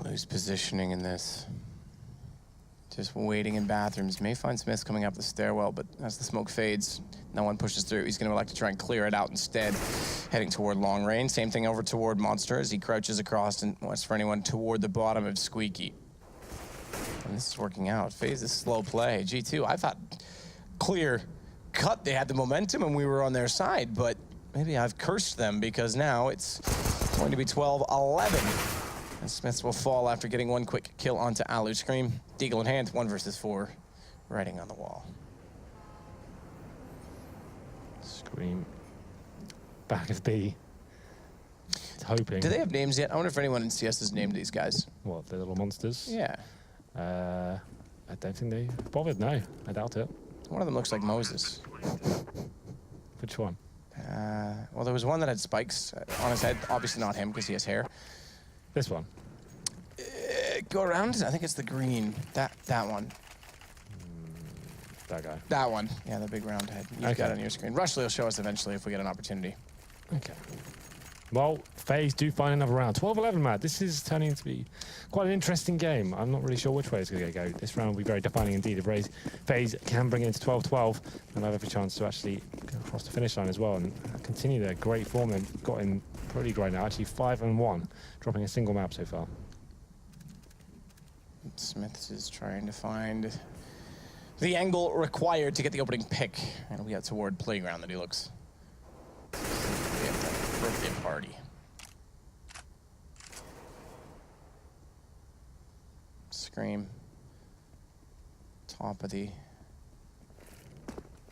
Loose positioning in this. Just waiting in bathrooms. May find Smith coming up the stairwell, but as the smoke fades, no one pushes through. He's going to elect to try and clear it out instead, heading toward long range. Same thing over toward Monster as he crouches across and waits for anyone toward the bottom of Squeaky. And this is working out. FaZe is slow play. G2, I thought clear cut. They had the momentum and we were on their side, but maybe I've cursed them, because now it's going to be 12-11. And Smiths will fall after getting one quick kill onto Alu. Scream, Deagle in hand, 1 versus 4, writing on the wall. Scream. Back of B. Hoping. Do they have names yet? I wonder if anyone in CS has named these guys. What, the little monsters? Yeah. I don't think they bothered, no. I doubt it. One of them looks like Moses. Which one? Well, there was one that had spikes on his head. Obviously not him, because he has hair. This one? Go around. I think it's the green. That one. That guy. That one. Yeah, the big round head. You've got it on your screen. Rushley will show us eventually if we get an opportunity. Okay. Well, FaZe do find another round. 12-11, Matt. This is turning to be quite an interesting game. I'm not really sure which way it's going to go. This round will be very defining indeed. If FaZe can bring it into 12-12, then I have every chance to actually go across the finish line as well and continue their great form they've got in pretty great now. Actually 5-1, dropping a single map so far. Smiths is trying to find the angle required to get the opening pick. And we got toward playground that he looks. Birthday party. Scream. Top of the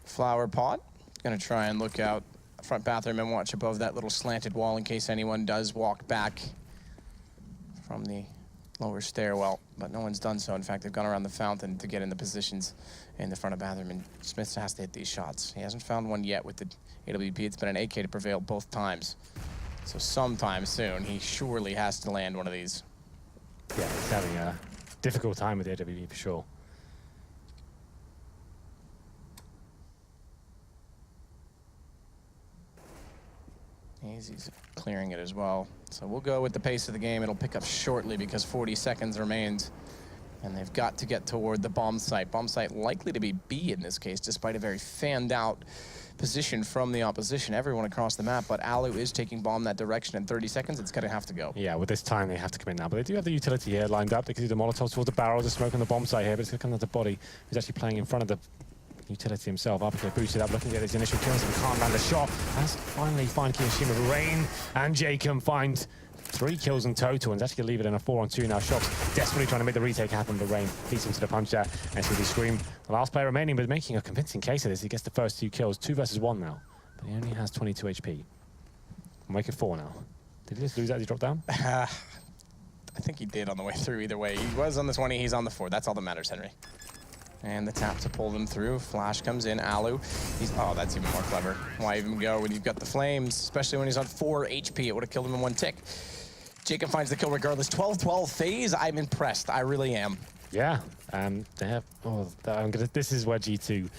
flower pot. Gonna try and look out front bathroom and watch above that little slanted wall in case anyone does walk back from the lower stairwell, but no one's done so. In fact, they've gone around the fountain to get in the positions in the front of bathroom, and Smith has to hit these shots. He hasn't found one yet with the AWP. It's been an AK to prevail both times. So sometime soon, he surely has to land one of these. Yeah, he's having a difficult time with the AWP for sure. He's clearing it as well. So we'll go with the pace of the game. It'll pick up shortly because 40 seconds remains. And they've got to get toward the bomb site. Bomb site likely to be B in this case, despite a very fanned out position from the opposition. Everyone across the map, but Alu is taking bomb that direction. In 30 seconds, it's going to have to go. Yeah, with this time, they have to commit now. But they do have the utility here lined up. They can do the Molotovs towards the barrels, the smoke on the bomb site here, but it's going to come down to Body, who's actually playing in front of the utility himself. RPK boosted up, looking at his initial kills, and can't land a shot. Has finally find Kiyoshima. Rain and Jacob find 3 kills in total, and actually going to leave it in a 4-on-2 now. Shops desperately trying to make the retake happen, but Rain beats him to the punch there. And so Scream, the last player remaining, but making a convincing case of this. He gets the first 2 kills, 2 versus 1 now. But he only has 22 HP. We'll make it 4 now. Did he just lose that as he dropped down? I think he did on the way through either way. He was on the 20, he's on the 4. That's all that matters, Henry. And the tap to pull them through. Flash comes in. Alu. Oh, that's even more clever. Why even go when you've got the flames? Especially when he's on 4 HP. It would have killed him in 1 tick. Jacob finds the kill regardless. 12-12 FaZe. I'm impressed. I really am. Yeah. They have. Oh, this is where G2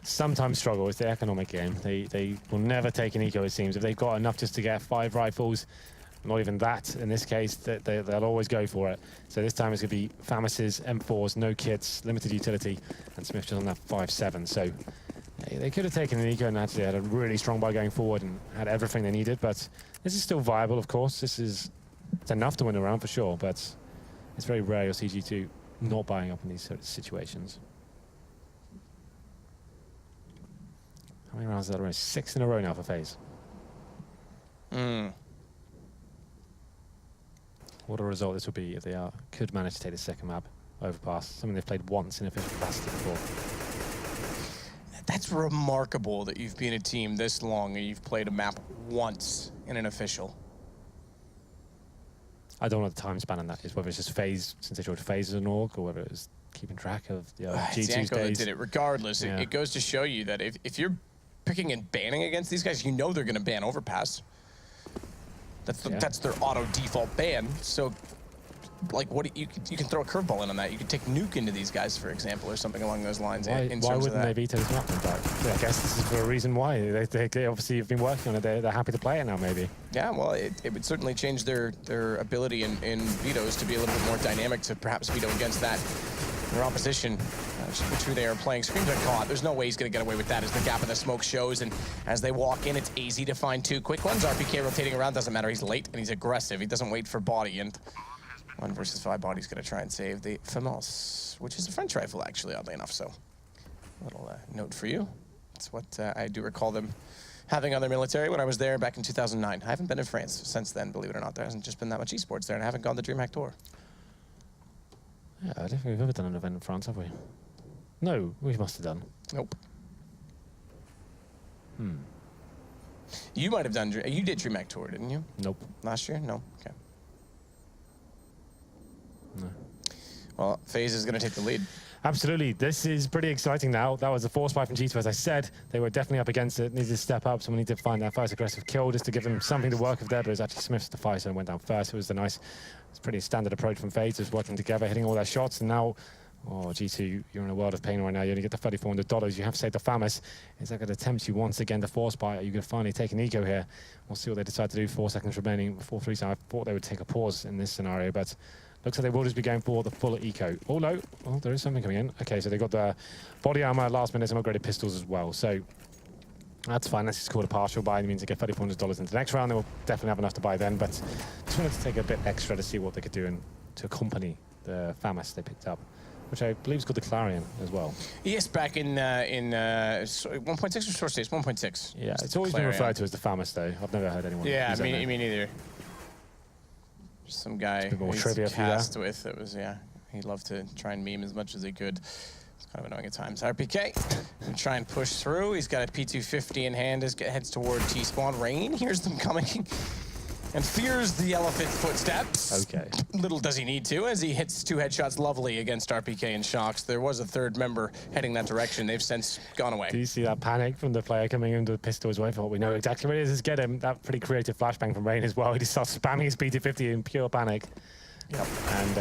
sometimes struggle. It's the economic game. They will never take an eco, it seems. If they've got enough just to get 5 rifles, not even that in this case, they'll always go for it. So this time it's going to be Famis's, M4s, no kits, limited utility, and Smith just on that 5-7. So they could have taken an eco and actually had a really strong buy going forward and had everything they needed, but this is still viable, of course. It's enough to win a round for sure, but it's very rare you'll see G2 not buying up in these sort of situations. How many rounds is that? 6 in a row now for FaZe. What a result this would be if they could manage to take the second map, Overpass, something they've played once in official capacity before. That's remarkable that you've been a team this long and you've played a map once in an official. I don't know what the time span on that is, whether it's just FaZe, since they joined FaZe as an org, or whether it was keeping track of the G2's days. Did it. Regardless, Yeah. it goes to show you that if you're picking and banning against these guys, you know they're going to ban Overpass. That's their auto default ban. So, like, you can throw a curveball in on that. You could take Nuke into these guys, for example, or something along those lines. Why wouldn't they veto this map? I guess this is for a reason why. They obviously have been working on it. They're happy to play it now, maybe. Yeah, well, it would certainly change their ability in vetoes to be a little bit more dynamic to perhaps veto against their opposition. Which who they are playing. Scream's been caught. There's no way he's going to get away with that as the gap in the smoke shows. And as they walk in, it's easy to find 2 quick ones. RPK rotating around. Doesn't matter. He's late and he's aggressive. He doesn't wait for Body. And 1 versus 5 Body's going to try and save the FAMAS, which is a French rifle, actually, oddly enough. So a little note for you. That's what I do recall them having other military when I was there back in 2009. I haven't been in France since then, believe it or not. There hasn't just been that much esports there, and I haven't gone to DreamHack Tour. Yeah, I don't think we've ever done an event in France, have we? No, we must have done. Nope. You might have done, you did DreamHack Tour, didn't you? Nope. Last year? No? Okay. No. Well, FaZe is going to take the lead. Absolutely. This is pretty exciting now. That was a force fight from G2. As I said, they were definitely up against it. Needed to step up. Someone needed to find that first aggressive kill just to give them something to work with there. But it was actually Smith's the fight, so it went down first. It was a nice, it's pretty standard approach from FaZe, just working together, hitting all their shots. And now, oh, G2, you're in a world of pain right now. You only get the $3,400. You have saved the FAMAS. Is that going to tempt you once again to force buy? Are you going to finally take an eco here? We'll see what they decide to do. 4 seconds remaining before 3. So I thought they would take a pause in this scenario, but looks like they will just be going for the full eco. Oh, no. Oh, there is something coming in. Okay, so they got the body armor, last minute, some upgraded pistols as well. So that's fine. That's just called a partial buy. It means they get $3,400 into the next round. They will definitely have enough to buy then, but just wanted to take a bit extra to see what they could do and to accompany the FAMAS they picked up, which I believe is called the Clarion as well. Yes, back in 1.6 or short stage? 1.6. Yeah, it's always been referred to as the FAMAS, though. I've never heard anyone. Yeah, me neither. Just some guy more who trivia he's cast with. It was, yeah, he loved to try and meme as much as he could. It's kind of annoying at times. RPK, and try and push through. He's got a P250 in hand as heads toward T-spawn. Rain hears them coming and fears the elephant footsteps. Okay. Little does he need to, as he hits 2 headshots lovely against RPK and Shocks. There was a third member heading that direction. They've since gone away. Do you see that panic from the player coming into the pistol as well? I thought we know exactly what it is. Let's get him. That pretty creative flashbang from Rain as well. He just starts spamming his P250 in pure panic. Yep. And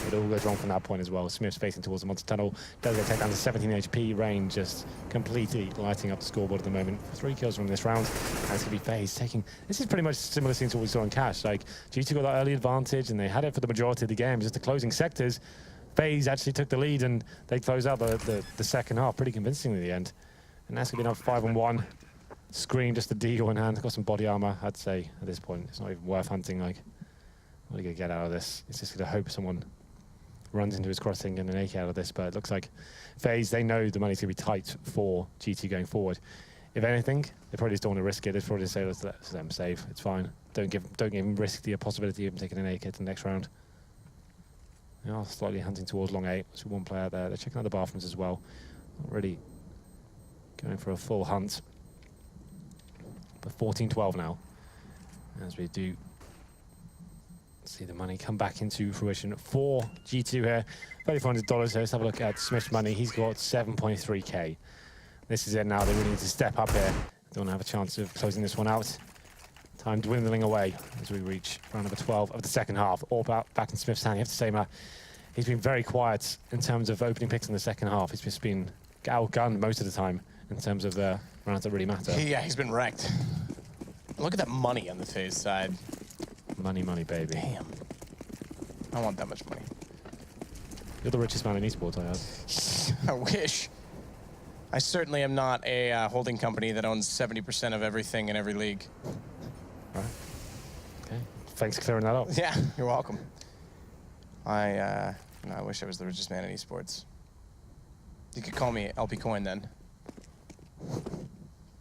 it all goes wrong from that point as well. Smith's facing towards the monster tunnel. Does get taken down to 17 HP. Rain just completely lighting up the scoreboard at the moment. 3 kills from this round. And it's going to be FaZe taking... This is pretty much similar scene to what we saw in Cash. Like, G2 got that early advantage, and they had it for the majority of the game. Just the closing sectors. FaZe actually took the lead, and they closed out the second half pretty convincingly at the end. And that's going to be now 5-on-1. Scream, just the deagle in hand. Got some body armor, I'd say, at this point. It's not even worth hunting, like... What are you going to get out of this? It's just going to hope someone runs into his crossing and an AK out of this, but it looks like FaZe, they know the money's going to be tight for GT going forward. If anything, they probably just don't want to risk it. They probably just say, let's let them save. It's fine. Don't give him risk the possibility of him taking an AK to the next round. They are slightly hunting towards long 8. So 1 player there. They're checking out the bathrooms as well. Not really going for a full hunt. But 14-12 now, as we do see the money come back into fruition for G2 here. $3,400 here. Let's have a look at Smith's money. He's got 7.3k. This is it now. They really need to step up here. Don't have a chance of closing this one out. Time dwindling away as we reach round number 12 of the second half. All back in Smith's hand. You have to say, Matt, he's been very quiet in terms of opening picks in the second half. He's just been outgunned most of the time in terms of the rounds that really matter. Yeah, he's been wrecked. Look at that money on the FaZe side. Money, money, baby. Damn. I want that much money. You're the richest man in esports, I heard. I wish. I certainly am not a holding company that owns 70% of everything in every league. Right. Okay. Thanks for clearing that up. Yeah, you're welcome. I wish I was the richest man in esports. You could call me LP Coin then.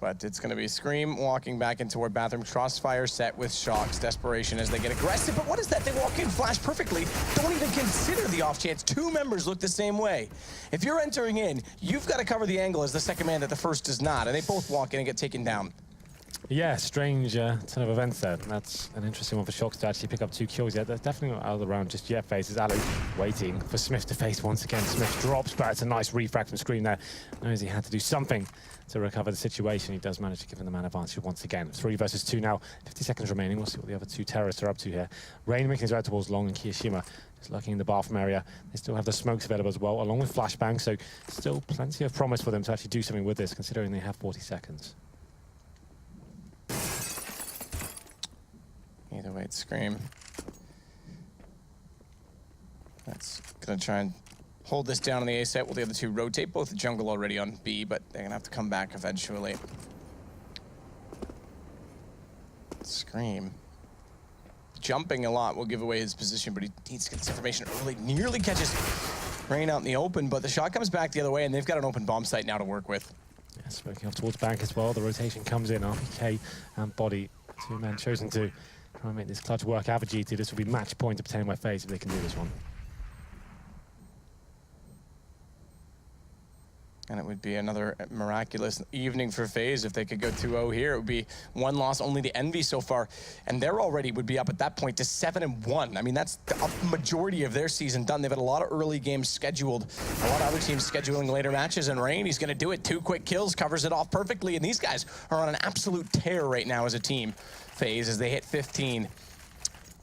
But it's going to be Scream walking back into our bathroom. Crossfire set with Shocks. Desperation as they get aggressive. But what is that? They walk in, flash perfectly. Don't even consider the off chance. 2 members look the same way. If you're entering in, you've got to cover the angle as the second man that the first does not. And they both walk in and get taken down. Yeah, strange ton of events there. That's an interesting one for Shocks to actually pick up 2 kills yet. That's definitely not out of the round just yet. FaZe is Alu waiting for Smith to face once again. Smith drops, but it's a nice refrag from Scream there. Knows he had to do something to recover the situation. He does manage to give him the man advantage once again. 3 versus 2 now. 50 seconds remaining. We'll see what the other 2 terrorists are up to here. Rain making his way towards Long and Kiyashima just lurking in the bathroom area. They still have the smokes available as well, along with flashbang. So still plenty of promise for them to actually do something with this, considering they have 40 seconds. Either way, it's Scream. That's gonna try and hold this down on the A set while the other 2 rotate. Both the jungle already on B, but they're gonna have to come back eventually. Scream. Jumping a lot will give away his position, but he needs to get this information early. Nearly catches Rain out in the open, but the shot comes back the other way, and they've got an open bomb site now to work with. Yeah, smoking off towards bank as well. The rotation comes in. RPK and Body, two men chosen to try and make this clutch work out for G2. This will be match point obtained by FaZe if they can do this one. And it would be another miraculous evening for FaZe if they could go 2-0 here. It would be one loss only to Envy so far, and they're already would be up at that point to 7-1. I mean, that's a majority of their season done. They've had a lot of early games scheduled, a lot of other teams scheduling later matches, and Rain, he's going to do it. 2 quick kills, covers it off perfectly, and these guys are on an absolute tear right now as a team. FaZe, as they hit 15.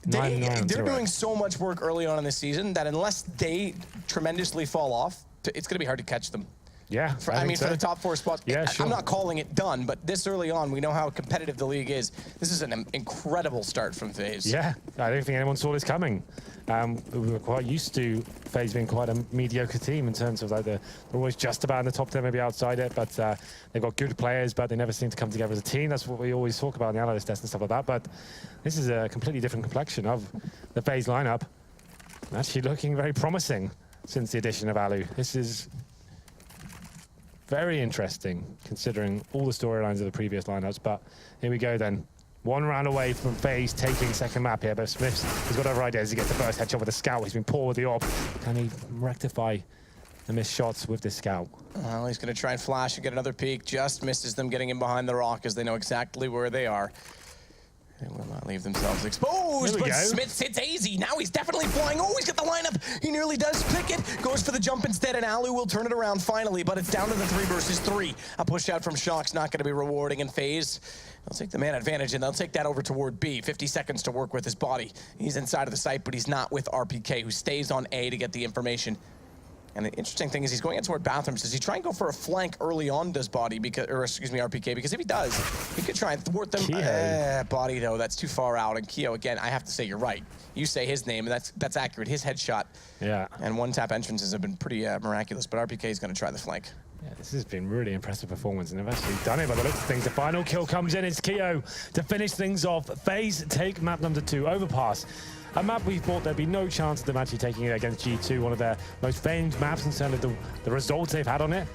They're doing so much work early on in this season that unless they tremendously fall off, it's going to be hard to catch them. Yeah, for the top 4 spots. Yeah, sure. I'm not calling it done, but this early on, we know how competitive the league is. This is an incredible start from FaZe. Yeah, I don't think anyone saw this coming. We were quite used to FaZe being quite a mediocre team in terms of like they're always just about in the top 10, maybe outside it, but they've got good players, but they never seem to come together as a team. That's what we always talk about in the analyst test and stuff like that. But this is a completely different complexion of the FaZe lineup. Actually looking very promising since the addition of Alu. This is very interesting, considering all the storylines of the previous lineups. But here we go then. 1 round away from FaZe taking second map here, but Smith's has got other ideas. He gets the first headshot with the scout. He's been poor with the op. Can he rectify the missed shots with this scout? Well, he's going to try and flash and get another peek. Just misses them getting in behind the rock as they know exactly where they are. They will not leave themselves exposed, but Smith hits AZ. Now he's definitely flying. Oh, he's got the lineup. He nearly does pick it. Goes for the jump instead, and Alu will turn it around finally, but it's down to the 3 versus 3. A push out from Shock's not going to be rewarding in FaZe. They'll take the man advantage, and they'll take that over toward B. 50 seconds to work with his body. He's inside of the site, but he's not with RPK, who stays on A to get the information. And the interesting thing is he's going in toward bathrooms. Does he try and go for a flank early on, does Body, because, or excuse me, RPK? Because if he does, he could try and thwart them. Body, though, that's too far out. And Keo, again, I have to say you're right. You say his name, and that's accurate. His headshot and one-tap entrances have been pretty miraculous, but RPK is going to try the flank. Yeah, this has been really impressive performance, and they've actually done it by the looks of things. The final kill comes in. It's Keo to finish things off. FaZe take map number 2, Overpass. A map we thought there'd be no chance of them actually taking it against G2, one of their most famed maps in terms of the results they've had on it.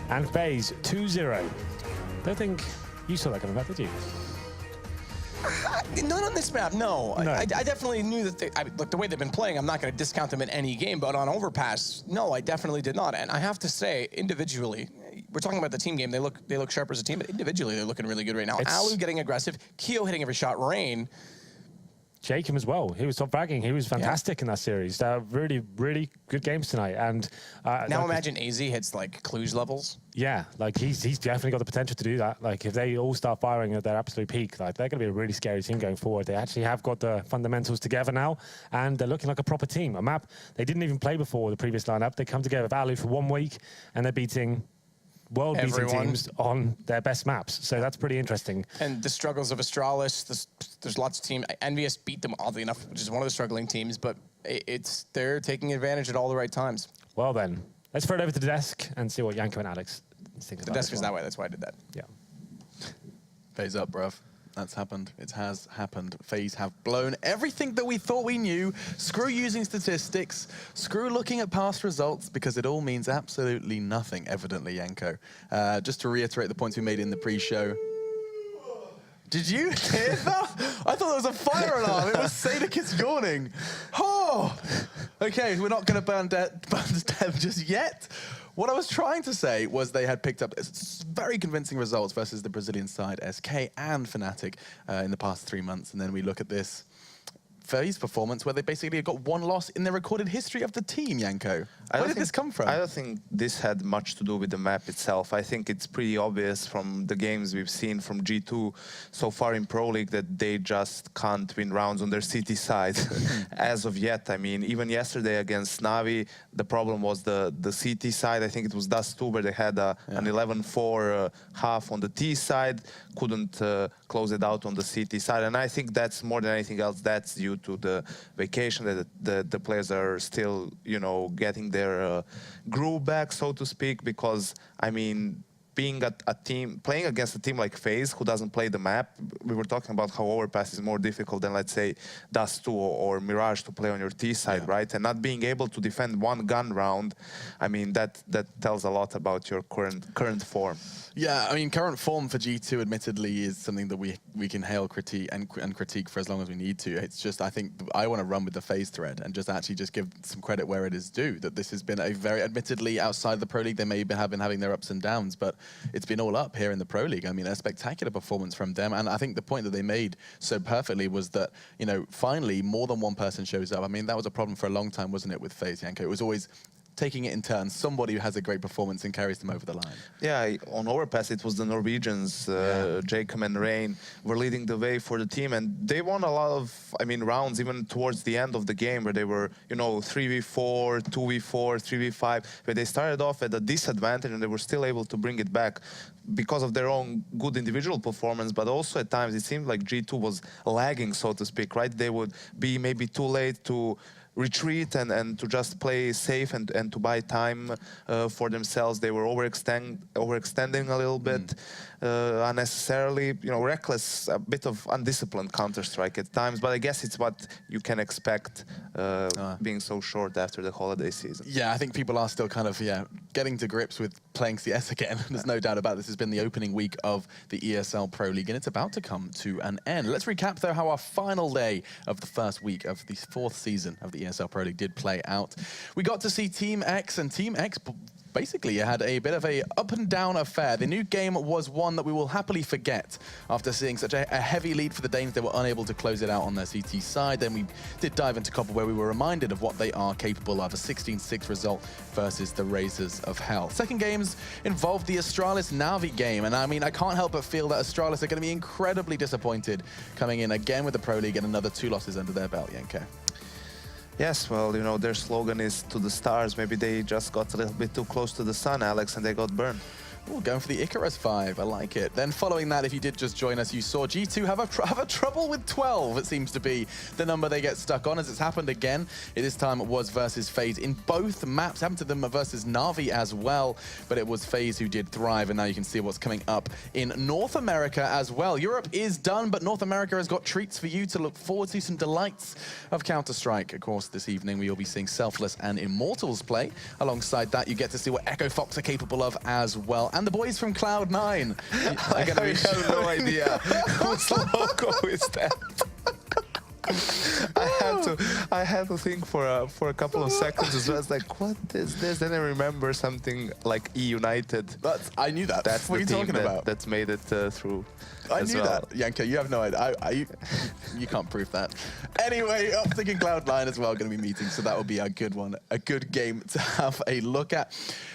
And FaZe 2-0. Don't think you saw that coming back, did you? Not on this map, no. I definitely knew that look, the way they've been playing, I'm not going to discount them in any game, but on Overpass, no, I definitely did not. And I have to say, individually, we're talking about the team game, they look sharp as a team, but individually they're looking really good right now. Alu getting aggressive, Keo hitting every shot, Rain. Jacob as well. He was top fragging. He was fantastic in that series. Really, really good games tonight. And now imagine AZ hits like Cluj levels. Yeah, like he's definitely got the potential to do that. Like if they all start firing at their absolute peak, like they're going to be a really scary team going forward. They actually have got the fundamentals together now, and they're looking like a proper team. A map they didn't even play before the previous lineup. They come together with Alu for 1 week, and they're beating world-beating teams on their best maps. So that's pretty interesting. And the struggles of Astralis, there's lots of teams. Envious beat them, oddly enough, which is one of the struggling teams, but they're taking advantage at all the right times. Well then, let's throw it over to the desk and see what Yanko and Alex think about it. The desk is that way, that's why I did that. Yeah. FaZe up, bruv. That's happened. It has happened. FaZe have blown everything that we thought we knew. Screw using statistics. Screw looking at past results, because it all means absolutely nothing, evidently, Yanko. Just to reiterate the points we made in the pre-show. Did you hear that? I thought there was a fire alarm. It was Sadakis yawning. Oh! Okay, we're not going to burn them just yet. What I was trying to say was they had picked up very convincing results versus the Brazilian side, SK and Fnatic, in the past 3 months. And then we look at this FaZe performance where they basically got 1 loss in the recorded history of the team, Yanko. Where did this come from? I don't think this had much to do with the map itself. I think it's pretty obvious from the games we've seen from G2 so far in Pro League that they just can't win rounds on their city side as of yet. I mean, even yesterday against Navi, the problem was the CT side. I think it was Dust 2 where they had an 11-4 half on the T side, couldn't close it out on the CT side. And I think that's more than anything else, that's due to the vacation, that the players are still, you know, getting their groove back, so to speak, because, I mean, being playing against a team like FaZe, who doesn't play the map. We were talking about how Overpass is more difficult than, let's say, Dust 2 or Mirage to play on your T side, right? And not being able to defend one gun round, I mean, that tells a lot about your current form. Yeah, I mean, current form for G2, admittedly, is something that we can hail, critique, and critique for as long as we need to. It's just, I think, I want to run with the FaZe thread and just actually just give some credit where it is due, that this has been a very, admittedly, outside the Pro League, they may have been having their ups and downs, but it's been all up here in the Pro League. I mean, a spectacular performance from them, and I think the point that they made so perfectly was that, you know, finally, more than one person shows up. I mean, that was a problem for a long time, wasn't it, with FaZe, Janko? It was always taking it in turns, somebody who has a great performance and carries them over the line. Yeah, on Overpass, it was the Norwegians, Jacob and Rain, were leading the way for the team, and they won a lot of, I mean, rounds even towards the end of the game, where they were, you know, 3v4, 2v4, 3v5, where they started off at a disadvantage and they were still able to bring it back because of their own good individual performance, but also at times it seemed like G2 was lagging, so to speak, right? They would be maybe too late to retreat and to just play safe and to buy time for themselves. They were overextending a little bit unnecessarily, you know, reckless, a bit of undisciplined Counter-Strike at times, but I guess it's what you can expect being so short after the holiday season. Yeah, I think people are still kind of, getting to grips with playing CS again. There's no doubt about it. This has been the opening week of the ESL Pro League, and it's about to come to an end. Let's recap, though, how our final day of the first week of the 4th season of the ESL Pro League did play out. We got to see Team X, and Team X basically had a bit of a up and down affair. The new game was one that we will happily forget after seeing such a heavy lead for the Danes. They were unable to close it out on their CT side. Then we did dive into Copper, where we were reminded of what they are capable of, a 16-6 result versus the Razors of Hell. Second games involved the Astralis Na'Vi game, and I mean, I can't help but feel that Astralis are going to be incredibly disappointed coming in again with the Pro League and another 2 losses under their belt, Yenko. Yes, well, you know, their slogan is to the stars. Maybe they just got a little bit too close to the sun, Alex, and they got burned. Ooh, going for the Icarus 5, I like it. Then following that, if you did just join us, you saw G2 have a trouble with 12, it seems to be the number they get stuck on, as it's happened again. This time it was versus FaZe in both maps, happened to them versus Na'Vi as well, but it was FaZe who did thrive, and now you can see what's coming up in North America as well. Europe is done, but North America has got treats for you to look forward to, some delights of Counter-Strike. Of course, this evening we will be seeing Selfless and Immortals play. Alongside that, you get to see what Echo Fox are capable of as well. And the boys from Cloud9 are going to be... I have no idea whose logo is that. I had to think for a couple of seconds as well. It's like, what is this? Then I remember something like E-United. I knew that. That's what are you talking about? That's made it through. I knew that. Yanko, you have no idea. You can't prove that. Anyway, Optic and Cloud9 as well going to be meeting, so that will be a good one, a good game to have a look at.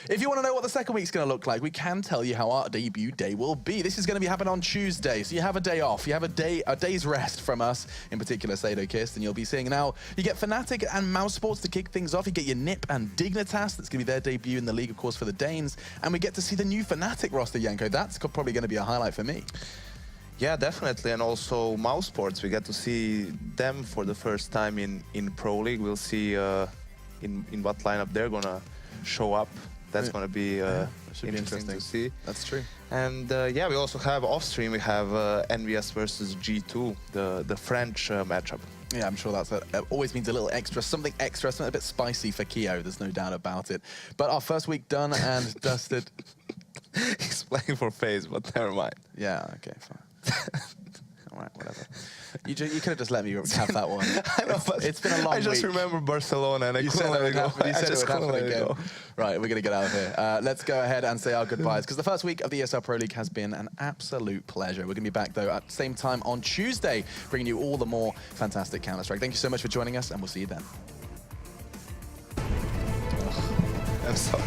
If you want to know what the second week's going to look like, we can tell you how our debut day will be. This is going to be happening on Tuesday, so you have a day off. You have a day's rest from us, in particular Sadokist, and you'll be seeing now, you get Fnatic and Mouse Sports to kick things off. You get your Nip and Dignitas. That's going to be their debut in the league, of course, for the Danes. And we get to see the new Fnatic roster, Yanko. That's probably going to be a highlight for me. Yeah, definitely, and also Mouse Sports. We get to see them for the first time in Pro League. We'll see in what lineup they're gonna show up. That's gonna be interesting to see. That's true. And yeah, we also have off stream. We have NVS versus G2, the French matchup. Yeah, I'm sure that always means a little extra, something a bit spicy for Keo. There's no doubt about it. But our first week done and dusted. He's playing for FaZe, but never mind. Yeah, okay, fine. All right, whatever. You could have just let me have that one. I know, but it's been a long week. I just remember Barcelona, and I couldn't let it go. You said it would happen again. Right, we're going to get out of here. Let's go ahead and say our goodbyes, because the first week of the ESL Pro League has been an absolute pleasure. We're going to be back, though, at the same time on Tuesday, bringing you all the more fantastic Counter-Strike. Thank you so much for joining us, and we'll see you then. I'm sorry.